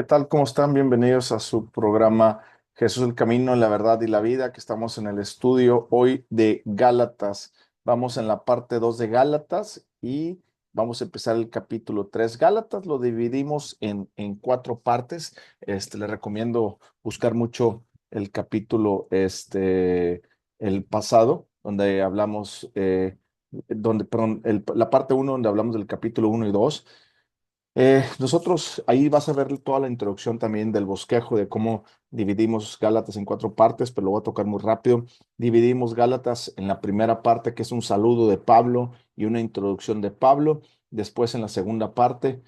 ¿Qué tal? ¿Cómo están? Bienvenidos a su programa Jesús el Camino, la Verdad y la Vida, que estamos en el estudio hoy de Gálatas. Vamos en la parte 2 de Gálatas y vamos a empezar el capítulo 3. Gálatas lo dividimos en cuatro partes. Les recomiendo buscar mucho el capítulo, el pasado, donde hablamos, perdón, la parte uno donde hablamos del capítulo uno y 2. Nosotros ahí vas a ver toda la introducción también del bosquejo de cómo dividimos Gálatas en cuatro partes, pero lo voy a tocar muy rápido. Dividimos Gálatas en la primera parte, que es un saludo de Pablo y una introducción de Pablo. Después, en la segunda parte,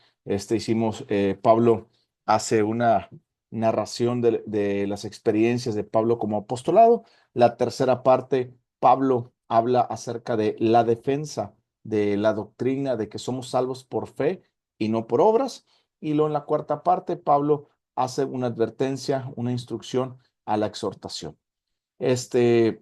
Pablo hace una narración de las experiencias de Pablo como apostolado. La tercera parte, Pablo habla acerca de la defensa de la doctrina de que somos salvos por fe y no por obras. Y luego en la cuarta parte, Pablo hace una advertencia, una instrucción a la exhortación. Esas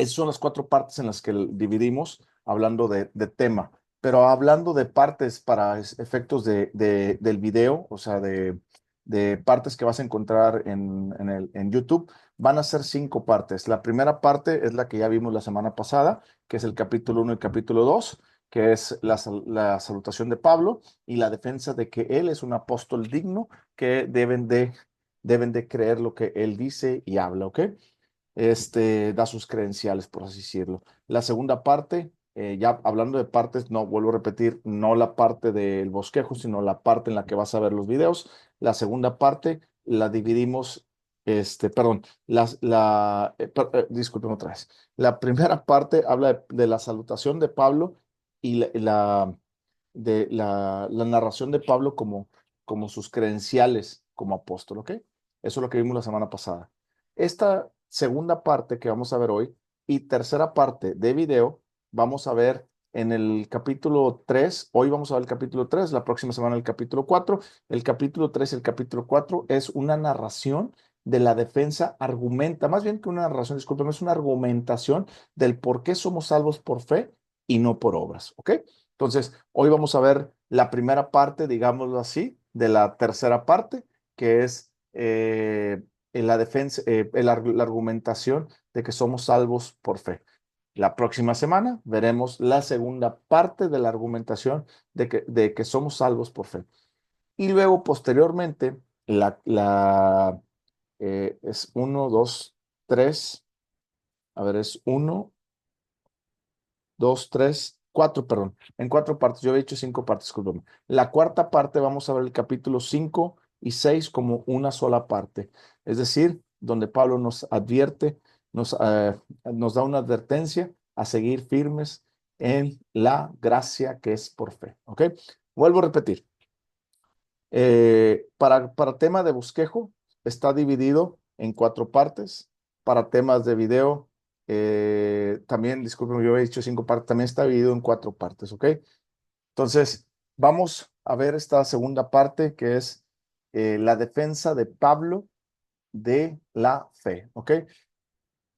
son las cuatro partes en las que dividimos, hablando de tema. Pero hablando de partes para efectos del video, o sea, de partes que vas a encontrar en YouTube, van a ser cinco partes. La primera parte es la que ya vimos la semana pasada, que es el capítulo 1 y capítulo 2, que es la salutación de Pablo y la defensa de que él es un apóstol digno, que deben de creer lo que él dice y habla, ¿ok? Da sus credenciales, por así decirlo. La segunda parte, ya hablando de partes, no vuelvo a repetir, no la parte del bosquejo, sino la parte en la que vas a ver los videos. La segunda parte la dividimos, perdón, disculpen otra vez. La primera parte habla de la salutación de Pablo y la narración de Pablo como sus credenciales como apóstol, ¿ok? Eso es lo que vimos la semana pasada. Esta segunda parte que vamos a ver hoy y tercera parte de video, vamos a ver en el capítulo 3. Hoy vamos a ver el capítulo 3, la próxima semana el capítulo 4. El capítulo 3 y el capítulo 4 es una narración de la defensa, argumenta, más bien que una narración, discúlpeme, es una argumentación del por qué somos salvos por fe y no por obras, ¿ok? Entonces, hoy vamos a ver la primera parte, digámoslo así, de la tercera parte, que es en la defensa, la argumentación de que somos salvos por fe. La próxima semana veremos la segunda parte de la argumentación de que somos salvos por fe. Y luego, posteriormente, es uno, dos, tres, a ver, es uno, dos, tres, cuatro, perdón, en cuatro partes. Yo había dicho cinco partes, discúlpame. La cuarta parte vamos a ver el capítulo 5 y 6 como una sola parte. Es decir, donde Pablo nos advierte, nos da una advertencia a seguir firmes en la gracia que es por fe. ¿Ok? Vuelvo a repetir. Para tema de bosquejo, está dividido en cuatro partes. Para temas de video, también, disculpen, yo he dicho cinco partes, también está dividido en cuatro partes, ¿ok? Entonces, vamos a ver esta segunda parte que es la defensa de Pablo de la fe, ¿ok?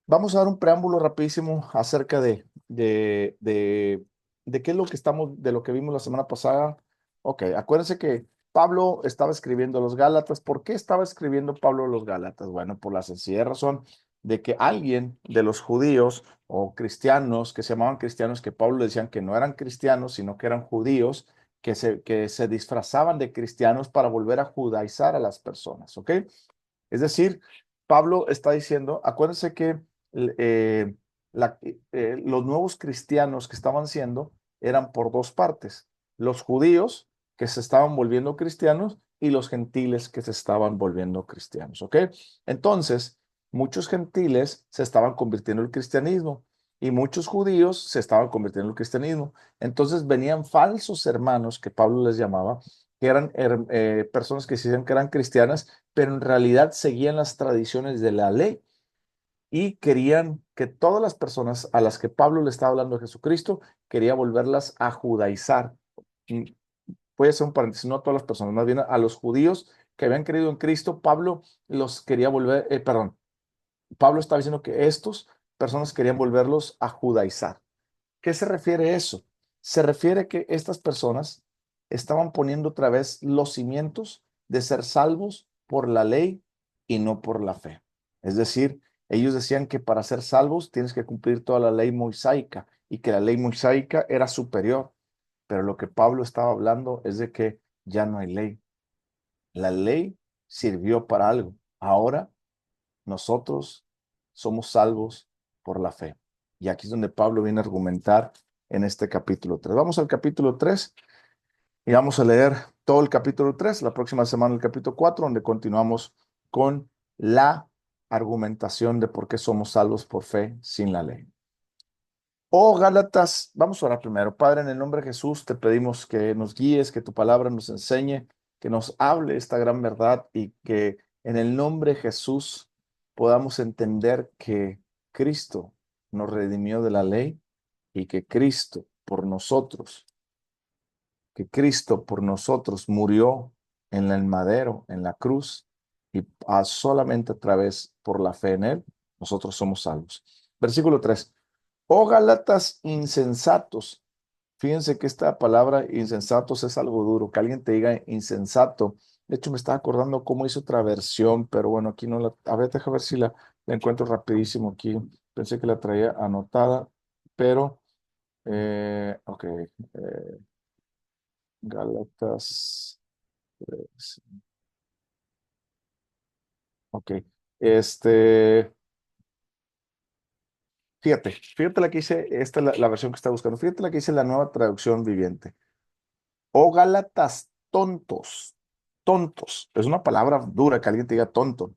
Vamos a dar un preámbulo rapidísimo acerca de qué es lo que de lo que vimos la semana pasada. Ok, acuérdense que Pablo estaba escribiendo a los Gálatas. ¿Por qué estaba escribiendo Pablo a los Gálatas? Bueno, por la sencilla razón de que alguien de los judíos o cristianos que se llamaban cristianos, que Pablo le decían que no eran cristianos, sino que eran judíos, que se disfrazaban de cristianos para volver a judaizar a las personas, ¿ok? Es decir, Pablo está diciendo, acuérdense que eh, los nuevos cristianos que estaban siendo eran por dos partes, los judíos que se estaban volviendo cristianos y los gentiles que se estaban volviendo cristianos, ¿ok? Entonces, muchos gentiles se estaban convirtiendo al cristianismo y muchos judíos se estaban convirtiendo al cristianismo. Entonces venían falsos hermanos, que Pablo les llamaba, que eran personas que se decían que eran cristianas, pero en realidad seguían las tradiciones de la ley y querían que todas las personas a las que Pablo le estaba hablando de Jesucristo, quería volverlas a judaizar. Y voy a hacer un paréntesis, no a todas las personas, más bien a los judíos que habían creído en Cristo, Pablo los quería volver, perdón, Pablo estaba diciendo que estos personas querían volverlos a judaizar. ¿Qué se refiere a eso? Se refiere que estas personas estaban poniendo otra vez los cimientos de ser salvos por la ley y no por la fe. Es decir, ellos decían que para ser salvos tienes que cumplir toda la ley mosaica y que la ley mosaica era superior. Pero lo que Pablo estaba hablando es de que ya no hay ley. La ley sirvió para algo. Ahora nosotros somos salvos por la fe. Y aquí es donde Pablo viene a argumentar en este capítulo 3. Vamos al capítulo 3 y vamos a leer todo el capítulo 3. La próxima semana el capítulo 4, donde continuamos con la argumentación de por qué somos salvos por fe sin la ley. Oh Gálatas, vamos a orar primero. Padre, en el nombre de Jesús te pedimos que nos guíes, que tu palabra nos enseñe, que nos hable esta gran verdad y que en el nombre de Jesús podamos entender que Cristo nos redimió de la ley y que Cristo por nosotros murió en el madero, en la cruz, y solamente a través por la fe en él, nosotros somos salvos. Versículo 3. Oh Gálatas insensatos. Fíjense que esta palabra insensatos es algo duro, que alguien te diga insensato. De hecho, me estaba acordando cómo hizo otra versión, pero bueno, aquí no la... A ver, déjame ver si la encuentro rapidísimo aquí. Pensé que la traía anotada, pero... ok. Gálatas 3. Ok. Este... Fíjate la que hice, esta es la versión que está buscando. Fíjate la que hice la nueva traducción viviente. Oh Gálatas tontos, tontos. Es una palabra dura que alguien te diga tonto.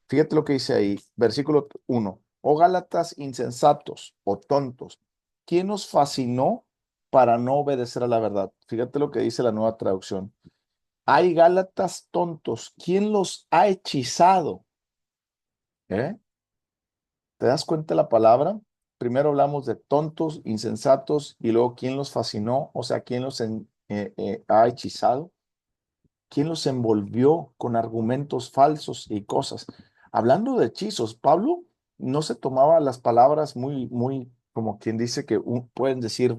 Fíjate lo que dice ahí, versículo 1. Oh Gálatas insensatos o tontos, ¿quién os fascinó para no obedecer a la verdad? Fíjate lo que dice la nueva traducción. Hay Gálatas tontos, ¿quién los ha hechizado? ¿Eh? ¿Te das cuenta de la palabra? Primero hablamos de tontos, insensatos, y luego quién los fascinó, o sea, quién los ha hechizado. ¿Quién los envolvió con argumentos falsos y cosas? Hablando de hechizos, Pablo no se tomaba las palabras muy, como quien dice que pueden decir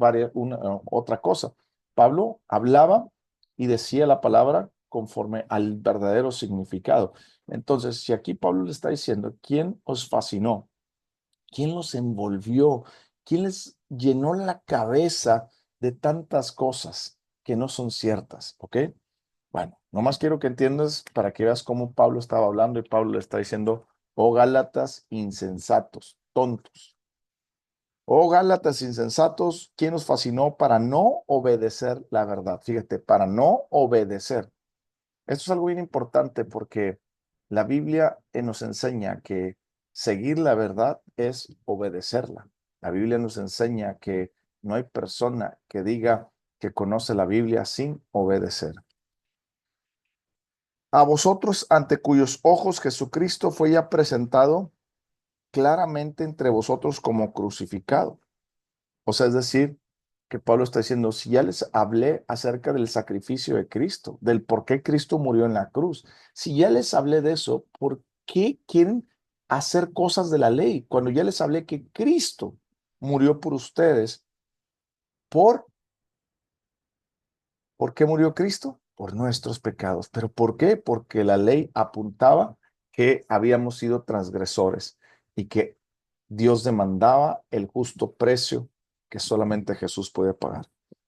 otra cosa. Pablo hablaba y decía la palabra conforme al verdadero significado. Entonces, si aquí Pablo le está diciendo, ¿quién os fascinó? ¿Quién los envolvió? ¿Quién les llenó la cabeza de tantas cosas que no son ciertas? ¿Ok? Bueno, nomás quiero que entiendas para que veas cómo Pablo estaba hablando y Pablo le está diciendo, oh Gálatas insensatos, tontos. Oh Gálatas insensatos, ¿quién os fascinó para no obedecer la verdad? Fíjate, para no obedecer. Esto es algo bien importante porque la Biblia nos enseña que seguir la verdad es obedecerla. La Biblia nos enseña que no hay persona que diga que conoce la Biblia sin obedecer. A vosotros ante cuyos ojos Jesucristo fue ya presentado claramente entre vosotros como crucificado. O sea, es decir, que Pablo está diciendo, si ya les hablé acerca del sacrificio de Cristo, del por qué Cristo murió en la cruz, si ya les hablé de eso, ¿por qué quieren hacer cosas de la ley? Cuando ya les hablé que Cristo murió por ustedes, ¿por ¿por qué murió Cristo? Por nuestros pecados. ¿Pero por qué? Porque la ley apuntaba que habíamos sido transgresores y que Dios demandaba el justo precio que solamente Jesús puede pagar.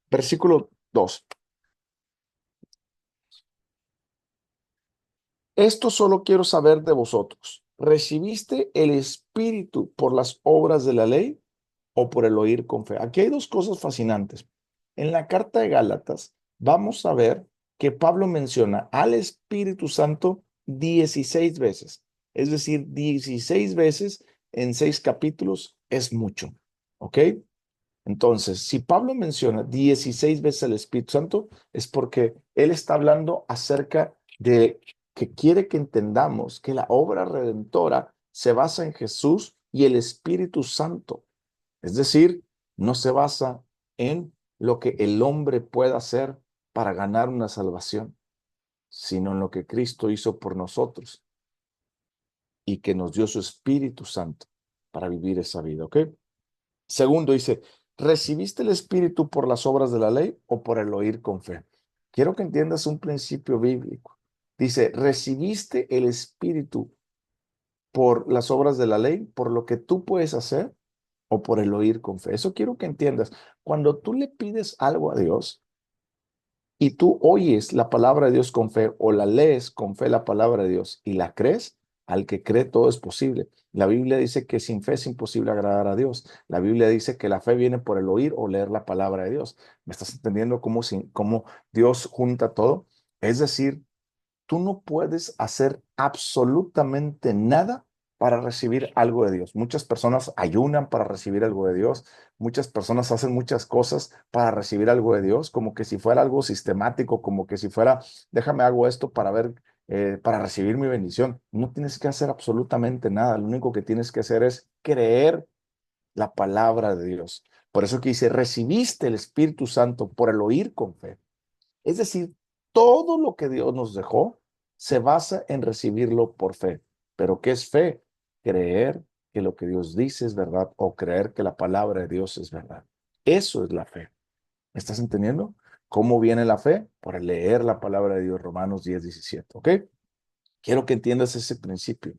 Versículo 2. Esto solo quiero saber de vosotros. ¿Recibiste el Espíritu por las obras de la ley o por el oír con fe? Aquí hay dos cosas fascinantes. En la carta de Gálatas vamos a ver que Pablo menciona al Espíritu Santo 16 veces. Es decir, 16 veces en 6 capítulos es mucho. ¿Ok? Entonces, si Pablo menciona 16 veces al Espíritu Santo, es porque él está hablando acerca de que quiere que entendamos que la obra redentora se basa en Jesús y el Espíritu Santo. Es decir, no se basa en lo que el hombre pueda hacer para ganar una salvación, sino en lo que Cristo hizo por nosotros y que nos dio su Espíritu Santo para vivir esa vida, ¿ok? Segundo, dice, ¿recibiste el Espíritu por las obras de la ley o por el oír con fe? Quiero que entiendas un principio bíblico. Dice, recibiste el Espíritu por las obras de la ley, por lo que tú puedes hacer o por el oír con fe. Eso quiero que entiendas. Cuando tú le pides algo a Dios y tú oyes la palabra de Dios con fe o la lees con fe la palabra de Dios y la crees, al que cree todo es posible. La Biblia dice que sin fe es imposible agradar a Dios. La Biblia dice que la fe viene por el oír o leer la palabra de Dios. ¿Me estás entendiendo cómo Dios junta todo? Es decir, tú no puedes hacer absolutamente nada para recibir algo de Dios. Muchas personas ayunan para recibir algo de Dios. Muchas personas hacen muchas cosas para recibir algo de Dios, como que si fuera algo sistemático, como que si fuera, déjame hago esto para ver, para recibir mi bendición. No tienes que hacer absolutamente nada. Lo único que tienes que hacer es creer la palabra de Dios. Por eso que dice, recibiste el Espíritu Santo por el oír con fe. Es decir, todo lo que Dios nos dejó se basa en recibirlo por fe. ¿Pero qué es fe? Creer que lo que Dios dice es verdad o creer que la palabra de Dios es verdad. Eso es la fe. ¿Me estás entendiendo? ¿Cómo viene la fe? Por el leer la palabra de Dios, Romanos 10:17. ¿Ok? Quiero que entiendas ese principio.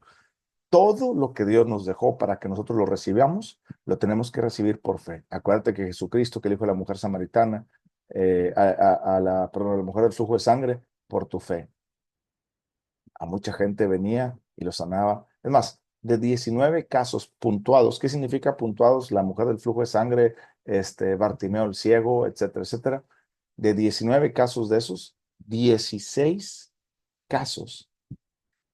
Todo lo que Dios nos dejó para que nosotros lo recibamos, lo tenemos que recibir por fe. Acuérdate que Jesucristo, que le dijo a la mujer samaritana, perdón, a la mujer del flujo de sangre, por tu fe. A mucha gente venía y lo sanaba. Es más, de 19 casos puntuados, ¿qué significa puntuados? La mujer del flujo de sangre, Bartimeo el ciego, etcétera, etcétera. De 19 casos de esos, 16 casos,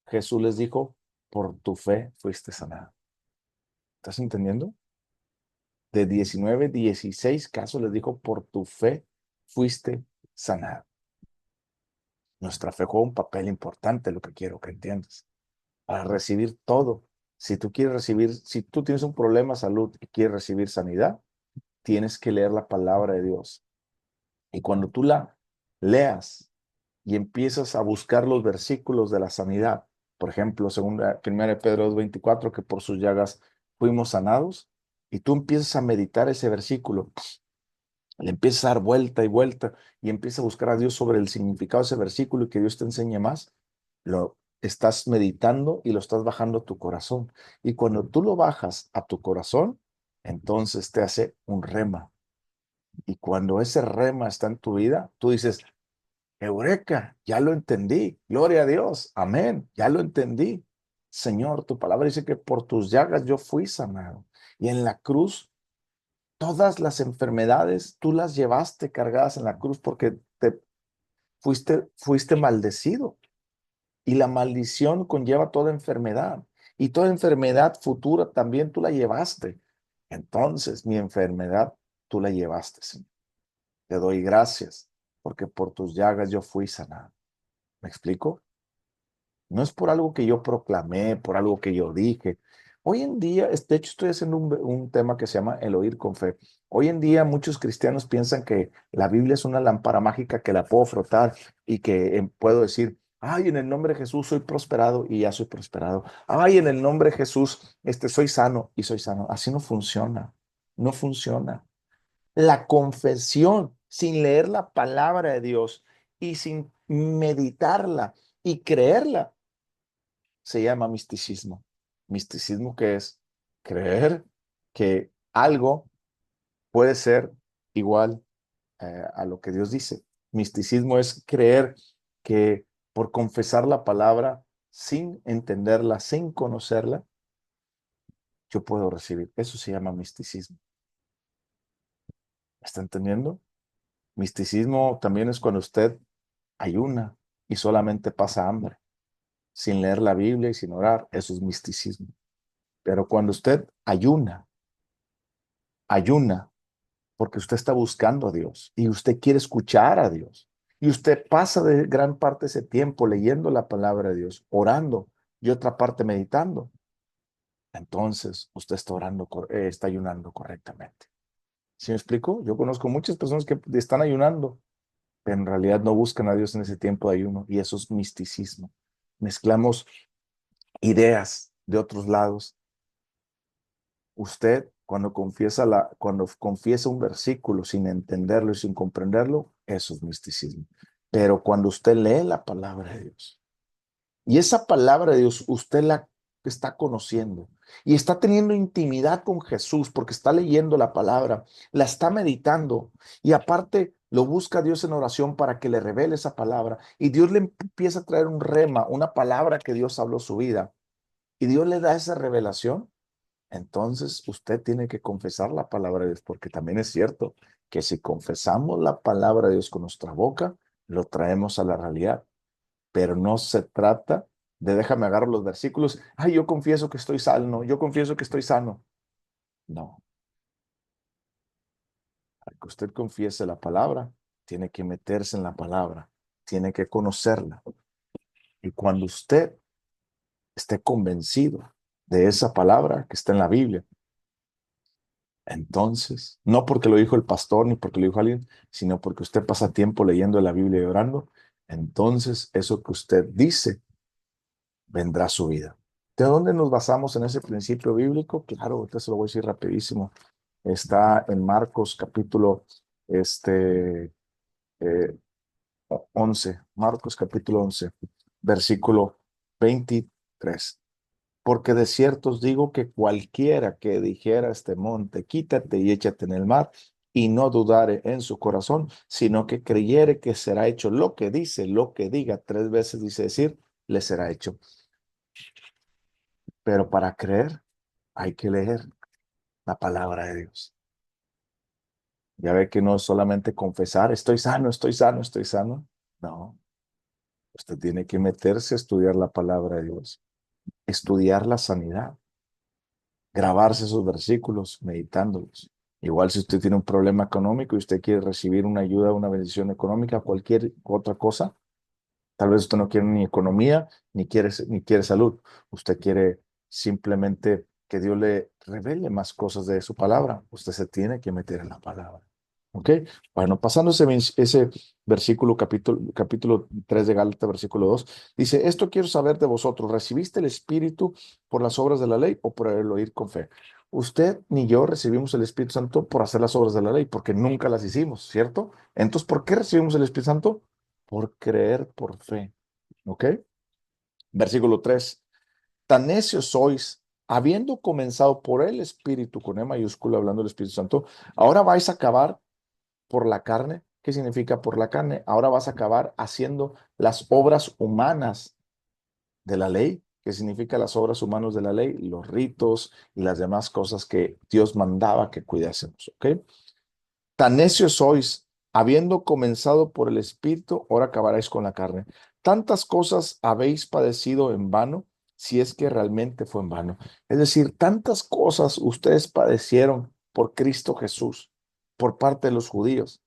Jesús les dijo, por tu fe fuiste sanado. ¿Estás entendiendo? De 19, 16 casos les dijo, por tu fe fuiste sanado. Nuestra fe juega un papel importante, lo que quiero que entiendas, para recibir todo. Si tú quieres recibir, si tú tienes un problema de salud y quieres recibir sanidad, tienes que leer la palabra de Dios. Y cuando tú la leas y empiezas a buscar los versículos de la sanidad, por ejemplo, según 1 Pedro 2:24, que por sus llagas fuimos sanados, y tú empiezas a meditar ese versículo, le empiezas a dar vuelta y vuelta y empiezas a buscar a Dios sobre el significado de ese versículo y que Dios te enseñe más, lo estás meditando y lo estás bajando a tu corazón. Y cuando tú lo bajas a tu corazón, entonces te hace un rema. Y cuando ese rema está en tu vida, tú dices, Eureka, ya lo entendí. Gloria a Dios. Amén. Ya lo entendí. Señor, tu palabra dice que por tus llagas yo fui sanado. Y en la cruz todas las enfermedades tú las llevaste cargadas en la cruz porque te fuiste maldecido y la maldición conlleva toda enfermedad y toda enfermedad futura también tú la llevaste. Entonces, mi enfermedad tú la llevaste, Señor. Te doy gracias porque por tus llagas yo fui sanado. ¿Me explico? No es por algo que yo proclamé, por algo que yo dije. Hoy en día, de hecho, estoy haciendo un tema que se llama el oír con fe. Hoy en día, muchos cristianos piensan que la Biblia es una lámpara mágica que la puedo frotar y que puedo decir, ay, en el nombre de Jesús soy prosperado y ya soy prosperado. Ay, en el nombre de Jesús, soy sano y soy sano. Así no funciona. No funciona. La confesión sin leer la palabra de Dios y sin meditarla y creerla se llama misticismo. Misticismo que es creer que algo puede ser igual a lo que Dios dice. Misticismo es creer que por confesar la palabra sin entenderla, sin conocerla, yo puedo recibir. Eso se llama misticismo. ¿Está entendiendo? Misticismo también es cuando usted ayuna y solamente pasa hambre, sin leer la Biblia y sin orar. Eso es misticismo. Pero cuando usted ayuna porque usted está buscando a Dios y usted quiere escuchar a Dios y usted pasa de gran parte de ese tiempo leyendo la palabra de Dios, orando y otra parte meditando, entonces usted está está ayunando correctamente. ¿Sí me explico? Yo conozco muchas personas que están ayunando, pero en realidad no buscan a Dios en ese tiempo de ayuno y eso es misticismo. Mezclamos ideas de otros lados. Usted, cuando confiesa un versículo sin entenderlo y sin comprenderlo, eso es misticismo. Pero cuando usted lee la palabra de Dios Y esa palabra de Dios, usted la está conociendo y está teniendo intimidad con Jesús porque está leyendo la palabra, la está meditando y aparte lo busca Dios en oración para que le revele esa palabra y Dios le empieza a traer un rema, una palabra que Dios habló su vida y Dios le da esa revelación. Entonces usted tiene que confesar la palabra de Dios porque también es cierto que si confesamos la palabra de Dios con nuestra boca, lo traemos a la realidad, pero no se trata de déjame agarrar los versículos, ay, yo confieso que estoy sano, yo confieso que estoy sano. No, para que usted confiese la palabra, tiene que meterse en la palabra, tiene que conocerla. Y cuando usted esté convencido de esa palabra que está en la Biblia, entonces, no porque lo dijo el pastor ni porque lo dijo alguien, sino porque usted pasa tiempo leyendo la Biblia y orando, entonces eso que usted dice vendrá a su vida. ¿De dónde nos basamos en ese principio bíblico? Claro, ahorita se lo voy a decir rapidísimo. Está en Marcos capítulo este, eh, 11, Marcos capítulo 11, versículo 23. Porque de cierto os digo que cualquiera que dijera a este monte, quítate y échate en el mar, y no dudare en su corazón, sino que creyere que será hecho lo que dice, lo que diga, tres veces dice decir, le será hecho. Pero para creer hay que leer la palabra de Dios. Ya ve que no es solamente confesar, estoy sano, estoy sano, estoy sano. No, usted tiene que meterse a estudiar la palabra de Dios, estudiar la sanidad, grabarse esos versículos, meditándolos. Igual si usted tiene un problema económico y usted quiere recibir una ayuda, una bendición económica, cualquier otra cosa, tal vez usted no quiere ni economía, ni quiere salud. Usted quiere simplemente que Dios le revele más cosas de su palabra. Usted se tiene que meter en la palabra. ¿Ok? Bueno, pasando ese versículo, capítulo 3 de Gálatas, versículo 2 dice, esto quiero saber de vosotros, ¿recibiste el Espíritu por las obras de la ley o por el oír con fe? Usted ni yo recibimos el Espíritu Santo por hacer las obras de la ley, porque nunca las hicimos, ¿cierto? Entonces, ¿por qué recibimos el Espíritu Santo? Por creer por fe. ¿Ok? Versículo 3. Tan necios sois, habiendo comenzado por el Espíritu, con E mayúscula, hablando del Espíritu Santo, ahora vais a acabar por la carne. ¿Qué significa por la carne? Ahora vas a acabar haciendo las obras humanas de la ley. ¿Qué significa las obras humanas de la ley? Los ritos y las demás cosas que Dios mandaba que cuidásemos. ¿Ok? Tan necios sois, habiendo comenzado por el Espíritu, ahora acabaréis con la carne. Tantas cosas habéis padecido en vano, si es que realmente fue en vano. Es decir, tantas cosas ustedes padecieron por Cristo Jesús, por parte de los judíos,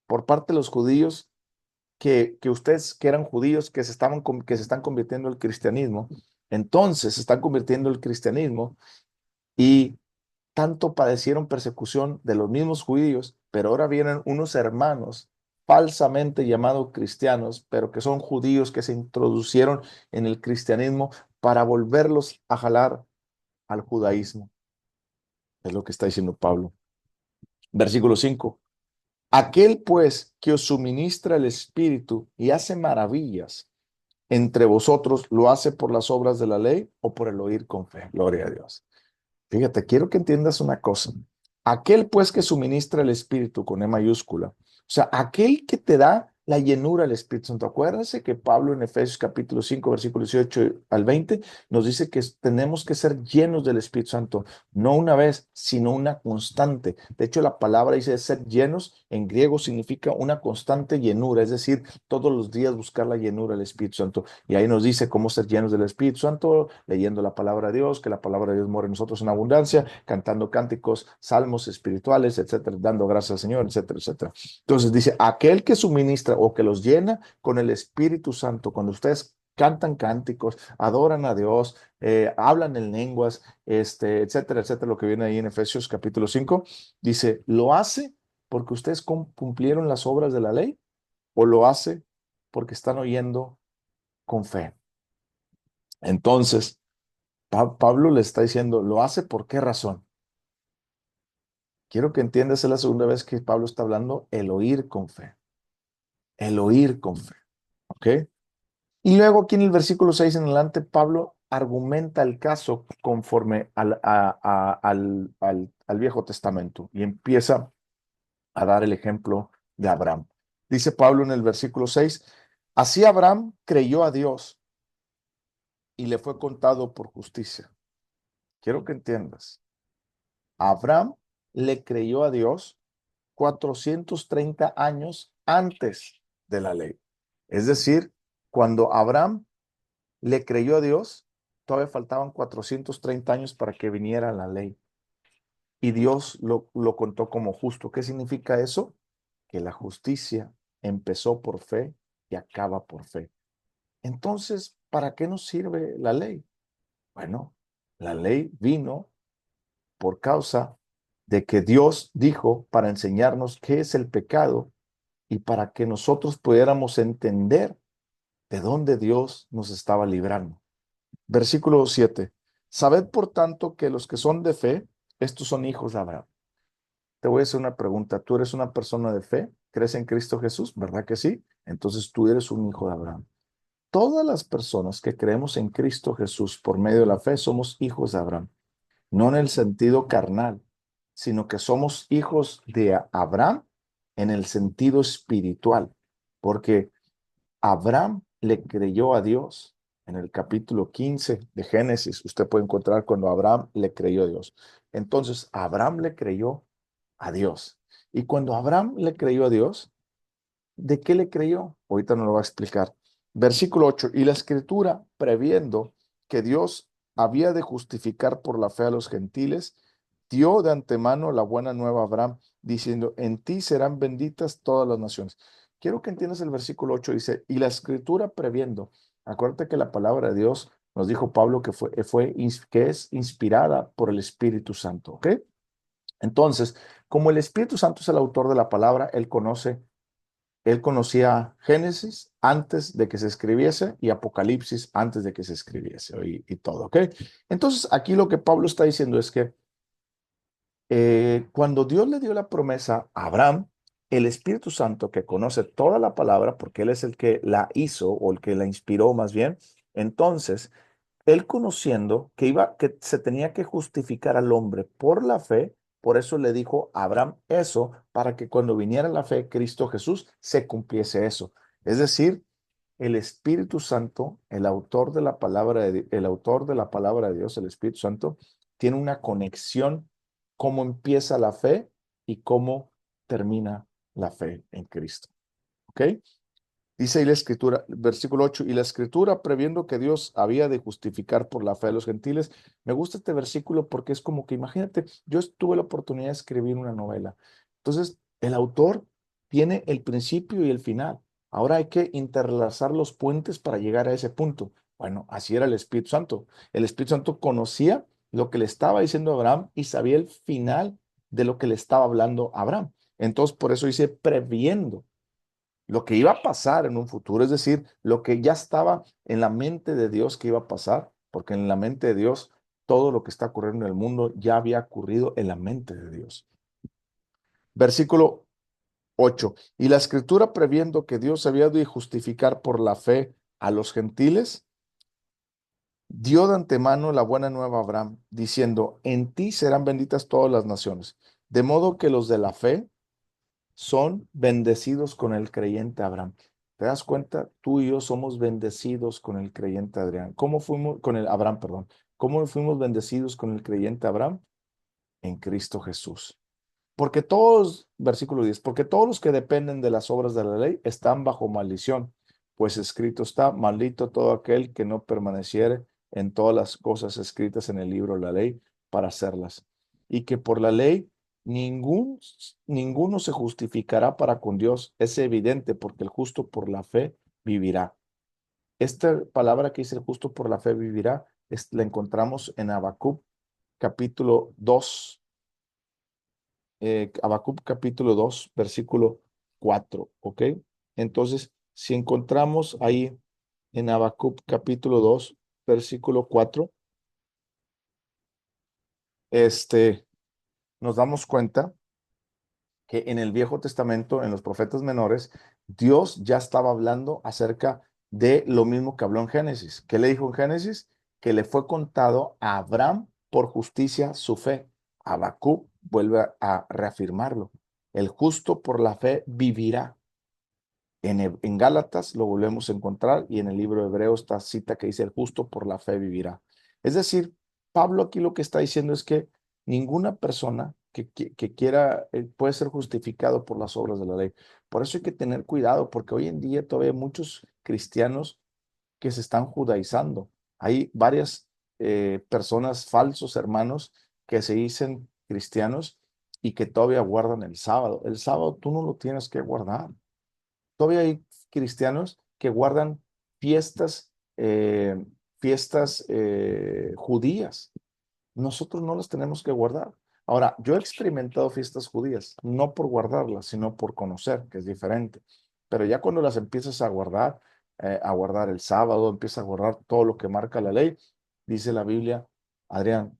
por parte de los judíos que ustedes que eran judíos que se están convirtiendo al cristianismo, entonces se están convirtiendo al cristianismo y tanto padecieron persecución de los mismos judíos, pero ahora vienen unos hermanos falsamente llamados cristianos, pero que son judíos que se introducieron en el cristianismo para volverlos a jalar al judaísmo. Es lo que está diciendo Pablo. Versículo 5. Aquel pues que os suministra el Espíritu y hace maravillas entre vosotros, ¿lo hace por las obras de la ley o por el oír con fe? Gloria a Dios. Fíjate, quiero que entiendas una cosa. Aquel pues que suministra el Espíritu con E mayúscula, o sea, aquel que te da la llenura del Espíritu Santo. Acuérdense que Pablo en Efesios capítulo 5, versículo 18 al 20, nos dice que tenemos que ser llenos del Espíritu Santo, no una vez, sino una constante. De hecho, la palabra dice ser llenos, en griego significa una constante llenura, es decir, todos los días buscar la llenura del Espíritu Santo. Y ahí nos dice cómo ser llenos del Espíritu Santo, leyendo la palabra de Dios, que la palabra de Dios mora en nosotros en abundancia, cantando cánticos, salmos espirituales, etcétera, dando gracias al Señor, etcétera, etcétera. Entonces dice, aquel que suministra o que los llena con el Espíritu Santo, cuando ustedes cantan cánticos, adoran a Dios, hablan en lenguas, etcétera, etcétera, lo que viene ahí en Efesios capítulo 5, dice, ¿lo hace porque ustedes cumplieron las obras de la ley o lo hace porque están oyendo con fe? Entonces, Pablo le está diciendo, ¿lo hace por qué razón? Quiero que entiendas, es la segunda vez que Pablo está hablando, el oír con fe, el oír con fe, ¿ok? Y luego aquí en el versículo 6 en adelante, Pablo argumenta el caso conforme al Viejo Testamento y empieza a dar el ejemplo de Abraham. Dice Pablo en el versículo 6, así Abraham creyó a Dios y le fue contado por justicia. Quiero que entiendas, Abraham le creyó a Dios 430 años antes de la ley. Es decir, cuando Abraham le creyó a Dios, todavía faltaban 430 años para que viniera la ley. Y Dios lo contó como justo. ¿Qué significa eso? Que la justicia empezó por fe y acaba por fe. Entonces, ¿para qué nos sirve la ley? Bueno, la ley vino por causa de que Dios dijo para enseñarnos qué es el pecado y para que nosotros pudiéramos entender de dónde Dios nos estaba librando. Versículo 7. Sabed por tanto que los que son de fe, estos son hijos de Abraham. Te voy a hacer una pregunta. ¿Tú eres una persona de fe? ¿Crees en Cristo Jesús? ¿Verdad que sí? Entonces tú eres un hijo de Abraham. Todas las personas que creemos en Cristo Jesús por medio de la fe somos hijos de Abraham. No en el sentido carnal, sino que somos hijos de Abraham en el sentido espiritual. Porque Abraham le creyó a Dios. En el capítulo 15 de Génesis, usted puede encontrar cuando Abraham le creyó a Dios. Entonces, Abraham le creyó a Dios. Y cuando Abraham le creyó a Dios, ¿de qué le creyó? Ahorita nos lo va a explicar. Versículo 8. Y la escritura, previendo que Dios había de justificar por la fe a los gentiles, dio de antemano la buena nueva a Abraham, diciendo, en ti serán benditas todas las naciones. Quiero que entiendas el versículo 8, dice, y la escritura previendo. Acuérdate que la palabra de Dios nos dijo Pablo que es inspirada por el Espíritu Santo, ¿ok? Entonces, como el Espíritu Santo es el autor de la palabra, él conocía Génesis antes de que se escribiese y Apocalipsis antes de que se escribiese y todo, ¿ok? Entonces, aquí lo que Pablo está diciendo es que cuando Dios le dio la promesa a Abraham, el Espíritu Santo que conoce toda la palabra, porque Él es el que la hizo o el que la inspiró más bien, entonces, él conociendo que se tenía que justificar al hombre por la fe, por eso le dijo a Abraham eso, para que cuando viniera la fe, Cristo Jesús, se cumpliese eso. Es decir, el Espíritu Santo, el autor de la palabra de Dios, el Espíritu Santo, tiene una conexión cómo empieza la fe y cómo termina la fe en Cristo. ¿Ok? Dice ahí la escritura, versículo 8, y la escritura previendo que Dios había de justificar por la fe a los gentiles. Me gusta este versículo porque es como que, imagínate, yo tuve la oportunidad de escribir una novela. Entonces, el autor tiene el principio y el final. Ahora hay que interlazar los puentes para llegar a ese punto. Bueno, así era el Espíritu Santo. El Espíritu Santo conocía lo que le estaba diciendo a Abraham y sabía el final de lo que le estaba hablando a Abraham. Entonces, por eso dice previendo lo que iba a pasar en un futuro, es decir, lo que ya estaba en la mente de Dios que iba a pasar, porque en la mente de Dios todo lo que está ocurriendo en el mundo ya había ocurrido en la mente de Dios. Versículo 8. Y la escritura previendo que Dios había de justificar por la fe a los gentiles, dio de antemano la buena nueva a Abraham, diciendo, en ti serán benditas todas las naciones, de modo que los de la fe son bendecidos con el creyente Abraham. ¿Te das cuenta? Tú y yo somos bendecidos con el creyente Adrián. ¿Cómo fuimos con el Abraham, perdón? ¿Cómo fuimos bendecidos con el creyente Abraham? En Cristo Jesús. Porque todos, versículo 10, porque todos los que dependen de las obras de la ley están bajo maldición, pues escrito está, maldito todo aquel que no permaneciere en todas las cosas escritas en el libro de la ley para hacerlas. Y que por la ley ninguno se justificará para con Dios. Es evidente porque el justo por la fe vivirá. Esta palabra que dice el justo por la fe vivirá, la encontramos en Habacuc capítulo 2, Habacuc capítulo 2 versículo 4, ¿ok? Entonces, si encontramos ahí en Habacuc capítulo 2 versículo 4, nos damos cuenta que en el Viejo Testamento, en los profetas menores, Dios ya estaba hablando acerca de lo mismo que habló en Génesis. ¿Qué le dijo en Génesis? Que le fue contado a Abraham por justicia su fe. Habacuc vuelve a reafirmarlo. El justo por la fe vivirá. En Gálatas lo volvemos a encontrar y en el libro de Hebreos esta cita que dice el justo por la fe vivirá. Es decir, Pablo aquí lo que está diciendo es que ninguna persona que quiera puede ser justificado por las obras de la ley. Por eso hay que tener cuidado porque hoy en día todavía hay muchos cristianos que se están judaizando. Hay varias personas, falsos hermanos, que se dicen cristianos y que todavía guardan el sábado. El sábado tú no lo tienes que guardar. Todavía hay cristianos que guardan fiestas, judías. Nosotros no las tenemos que guardar. Ahora, yo he experimentado fiestas judías, no por guardarlas, sino por conocer, que es diferente. Pero ya cuando las empiezas a guardar el sábado, empiezas a guardar todo lo que marca la ley, dice la Biblia, Adrián,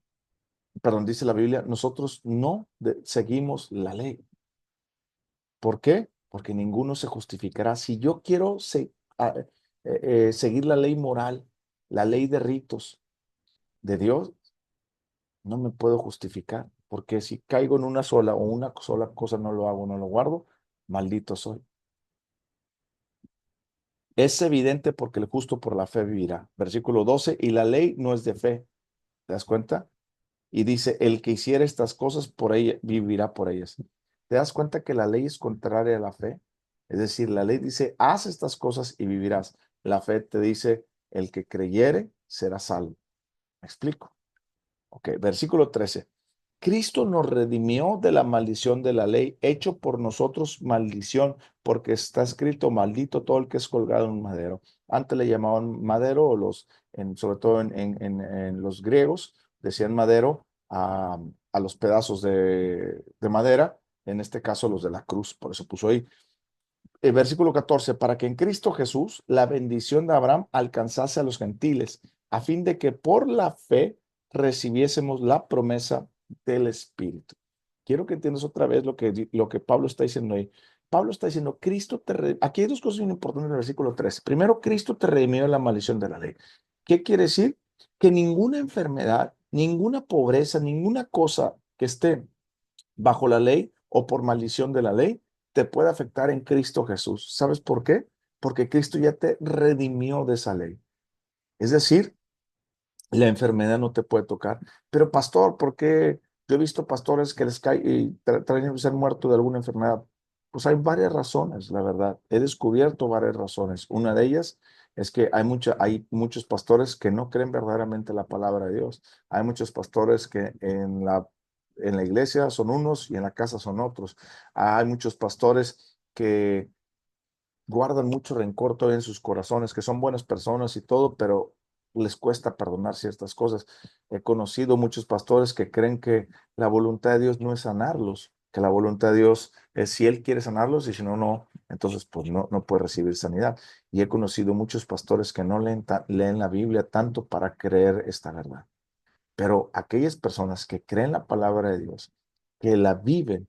perdón, dice la Biblia, nosotros no seguimos la ley. ¿Por qué? Porque ninguno se justificará. Si yo quiero seguir la ley moral, la ley de ritos de Dios, no me puedo justificar, porque si caigo en una sola o una sola cosa no lo hago, no lo guardo, maldito soy. Es evidente porque el justo por la fe vivirá. Versículo 12, y la ley no es de fe. ¿Te das cuenta? Y dice, el que hiciera estas cosas por ella, vivirá por ellas. ¿Te das cuenta que la ley es contraria a la fe? Es decir, la ley dice, haz estas cosas y vivirás. La fe te dice, el que creyere será salvo. ¿Me explico? Ok, versículo 13. Cristo nos redimió de la maldición de la ley, hecho por nosotros maldición, porque está escrito, maldito todo el que es colgado en un madero. Antes le llamaban madero, o sobre todo en los griegos, decían madero a los pedazos de madera, en este caso los de la cruz, por eso puso ahí. El versículo 14, para que en Cristo Jesús la bendición de Abraham alcanzase a los gentiles, a fin de que por la fe recibiésemos la promesa del Espíritu. Quiero que entiendas otra vez lo que Pablo está diciendo ahí. Pablo está diciendo, aquí hay dos cosas muy importantes en el versículo 3. Primero, Cristo te redimió de la maldición de la ley. ¿Qué quiere decir? Que ninguna enfermedad, ninguna pobreza, ninguna cosa que esté bajo la ley o por maldición de la ley te puede afectar en Cristo Jesús. ¿Sabes por qué? Porque Cristo ya te redimió de esa ley. Es decir, la enfermedad no te puede tocar. Pero pastor, ¿por qué yo he visto pastores que les cae y traen de ser muertos de alguna enfermedad? Pues hay varias razones, la verdad. He descubierto varias razones. Una de ellas es que hay muchos pastores que no creen verdaderamente la palabra de Dios. Hay muchos pastores que en la iglesia son unos y en la casa son otros. Hay muchos pastores que guardan mucho rencor todavía en sus corazones, que son buenas personas y todo, pero les cuesta perdonar ciertas cosas. He conocido muchos pastores que creen que la voluntad de Dios no es sanarlos, que la voluntad de Dios es si Él quiere sanarlos y si no, no, entonces pues no puede recibir sanidad. Y he conocido muchos pastores que no leen la Biblia tanto para creer esta verdad. Pero aquellas personas que creen la palabra de Dios, que la viven,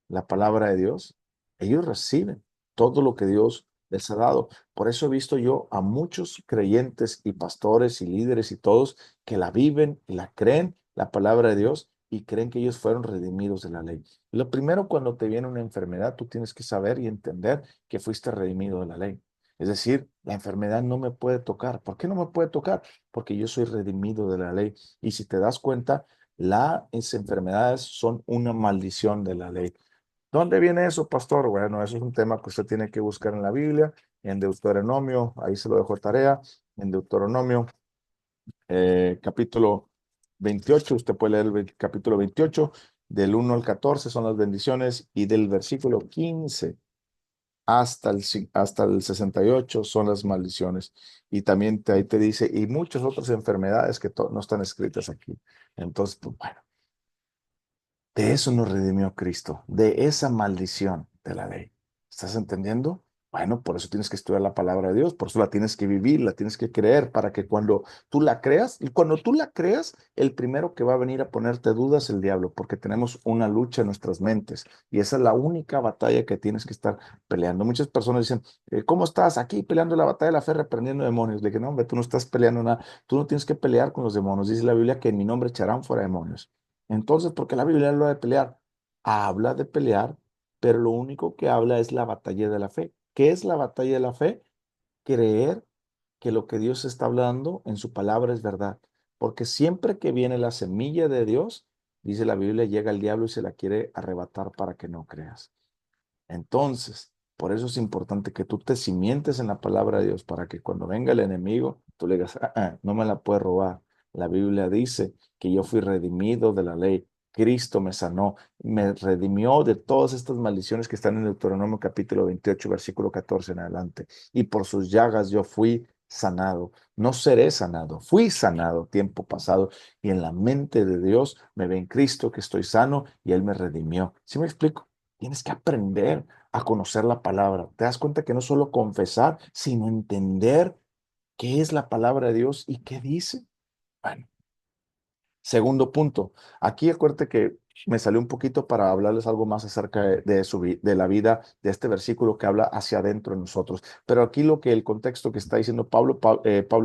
la palabra de Dios, ellos reciben todo lo que Dios les ha dado. Por eso he visto yo a muchos creyentes y pastores y líderes y todos que la viven y la creen, la palabra de Dios, y creen que ellos fueron redimidos de la ley. Lo primero, cuando te viene una enfermedad, tú tienes que saber y entender que fuiste redimido de la ley. Es decir, la enfermedad no me puede tocar. ¿Por qué no me puede tocar? Porque yo soy redimido de la ley. Y si te das cuenta, las enfermedades son una maldición de la ley. ¿Dónde viene eso, pastor? Bueno, eso es un tema que usted tiene que buscar en la Biblia, en Deuteronomio, ahí se lo dejo de tarea, en Deuteronomio, capítulo 28, usted puede leer el capítulo 28, del 1 al 14 son las bendiciones, y del versículo 15 hasta el 68 son las maldiciones. Y también ahí te dice, y muchas otras enfermedades que no están escritas aquí. Entonces, pues bueno. De eso nos redimió Cristo, de esa maldición de la ley. ¿Estás entendiendo? Bueno, por eso tienes que estudiar la palabra de Dios, por eso la tienes que vivir, la tienes que creer, para que cuando tú la creas, y cuando tú la creas, el primero que va a venir a ponerte dudas es el diablo, porque tenemos una lucha en nuestras mentes, y esa es la única batalla que tienes que estar peleando. Muchas personas dicen, ¿cómo estás aquí peleando la batalla de la fe, reprendiendo demonios? Le dije, no, hombre, tú no estás peleando nada, tú no tienes que pelear con los demonios. Dice la Biblia que en mi nombre echarán fuera demonios. Entonces, ¿por qué la Biblia habla de pelear? Habla de pelear, pero lo único que habla es la batalla de la fe. ¿Qué es la batalla de la fe? Creer que lo que Dios está hablando en su palabra es verdad. Porque siempre que viene la semilla de Dios, dice la Biblia, llega el diablo y se la quiere arrebatar para que no creas. Entonces, por eso es importante que tú te cimientes en la palabra de Dios para que cuando venga el enemigo, tú le digas, no me la puedes robar. La Biblia dice que yo fui redimido de la ley. Cristo me sanó, me redimió de todas estas maldiciones que están en Deuteronomio capítulo 28, versículo 14 en adelante. Y por sus llagas yo fui sanado. No seré sanado, fui sanado tiempo pasado. Y en la mente de Dios me ve en Cristo que estoy sano y Él me redimió. ¿Sí me explico? Tienes que aprender a conocer la palabra. Te das cuenta que no solo confesar, sino entender qué es la palabra de Dios y qué dice. Bueno, segundo punto. Aquí acuérdate que me salió un poquito para hablarles algo más acerca de la vida de este versículo que habla hacia adentro de nosotros. Pero aquí lo que el contexto que está diciendo Pablo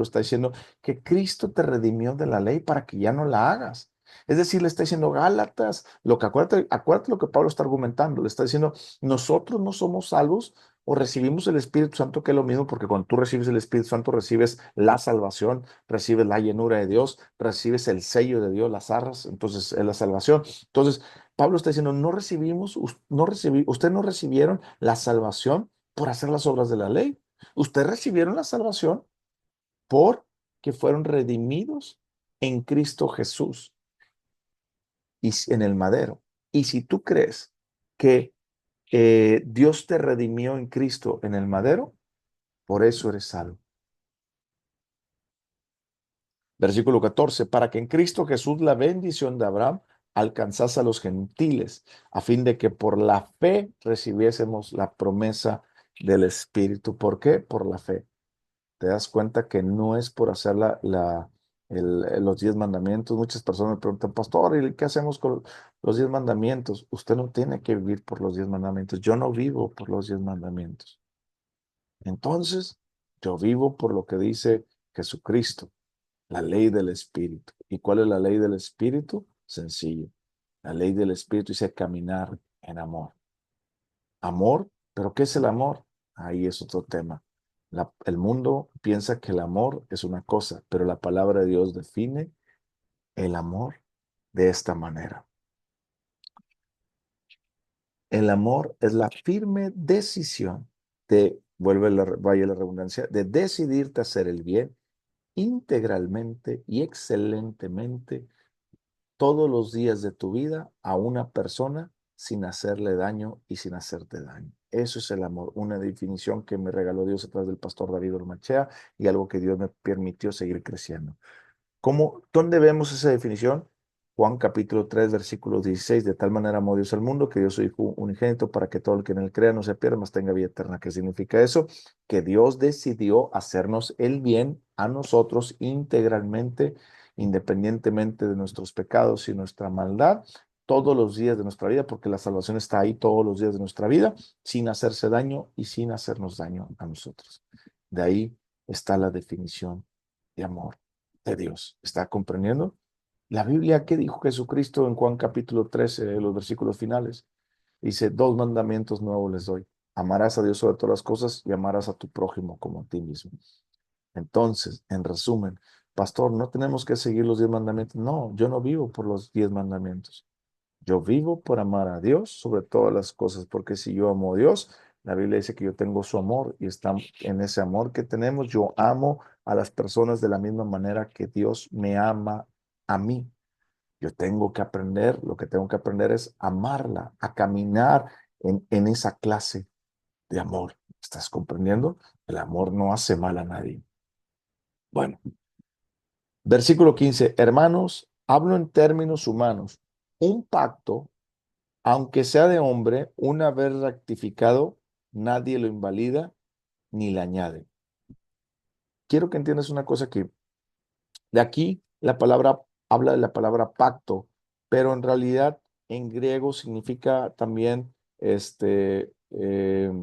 está diciendo que Cristo te redimió de la ley para que ya no la hagas. Es decir, le está diciendo Gálatas, lo que acuérdate lo que Pablo está argumentando, le está diciendo, nosotros no somos salvos o recibimos el Espíritu Santo, que es lo mismo, porque cuando tú recibes el Espíritu Santo recibes la salvación, recibes la llenura de Dios, recibes el sello de Dios, las arras, entonces es la salvación. Entonces, Pablo está diciendo, ustedes no recibieron la salvación por hacer las obras de la ley. Ustedes recibieron la salvación porque fueron redimidos en Cristo Jesús y en el madero. Y si tú crees que Dios te redimió en Cristo en el madero, por eso eres salvo. Versículo 14, para que en Cristo Jesús la bendición de Abraham alcanzase a los gentiles, a fin de que por la fe recibiésemos la promesa del Espíritu. ¿Por qué? Por la fe. Te das cuenta que no es por hacer los 10 mandamientos. Muchas personas me preguntan, pastor, ¿y qué hacemos con los 10 mandamientos? Usted no tiene que vivir por los 10 mandamientos. Yo no vivo por los 10 mandamientos. Entonces, yo vivo por lo que dice Jesucristo. La ley del Espíritu. ¿Y cuál es la ley del Espíritu? Sencillo. La ley del Espíritu dice caminar en amor. Amor, ¿pero qué es el amor? Ahí es otro tema. El mundo piensa que el amor es una cosa, pero la palabra de Dios define el amor de esta manera. El amor es la firme decisión vaya la redundancia, de decidirte a hacer el bien integralmente y excelentemente todos los días de tu vida a una persona sin hacerle daño y sin hacerte daño. Eso es el amor, una definición que me regaló Dios a través del pastor David Ormachea y algo que Dios me permitió seguir creciendo. ¿Dónde vemos esa definición? Juan capítulo 3, versículo 16, de tal manera amó Dios al mundo que dio su Hijo unigénito para que todo el que en él crea no se pierda, mas tenga vida eterna. ¿Qué significa eso? Que Dios decidió hacernos el bien a nosotros integralmente, independientemente de nuestros pecados y nuestra maldad, todos los días de nuestra vida, porque la salvación está ahí todos los días de nuestra vida, sin hacerse daño y sin hacernos daño a nosotros. De ahí está la definición de amor de Dios. ¿Está comprendiendo? La Biblia, ¿qué dijo Jesucristo en Juan capítulo 13, los versículos finales? Dice, 2 mandamientos nuevos les doy. Amarás a Dios sobre todas las cosas y amarás a tu prójimo como a ti mismo. Entonces, en resumen, pastor, no tenemos que seguir los 10 mandamientos. No, yo no vivo por los 10 mandamientos. Yo vivo por amar a Dios sobre todas las cosas, porque si yo amo a Dios, la Biblia dice que yo tengo su amor y está en ese amor que tenemos. Yo amo a las personas de la misma manera que Dios me ama a mí. Yo tengo que aprender, lo que tengo que aprender es amarla, a caminar en esa clase de amor. ¿Estás comprendiendo? El amor no hace mal a nadie. Bueno, versículo 15. Hermanos, hablo en términos humanos. Un pacto, aunque sea de hombre, una vez rectificado, nadie lo invalida ni le añade. Quiero que entiendas una cosa aquí. De aquí la palabra habla de la palabra pacto, pero en realidad en griego significa también eh,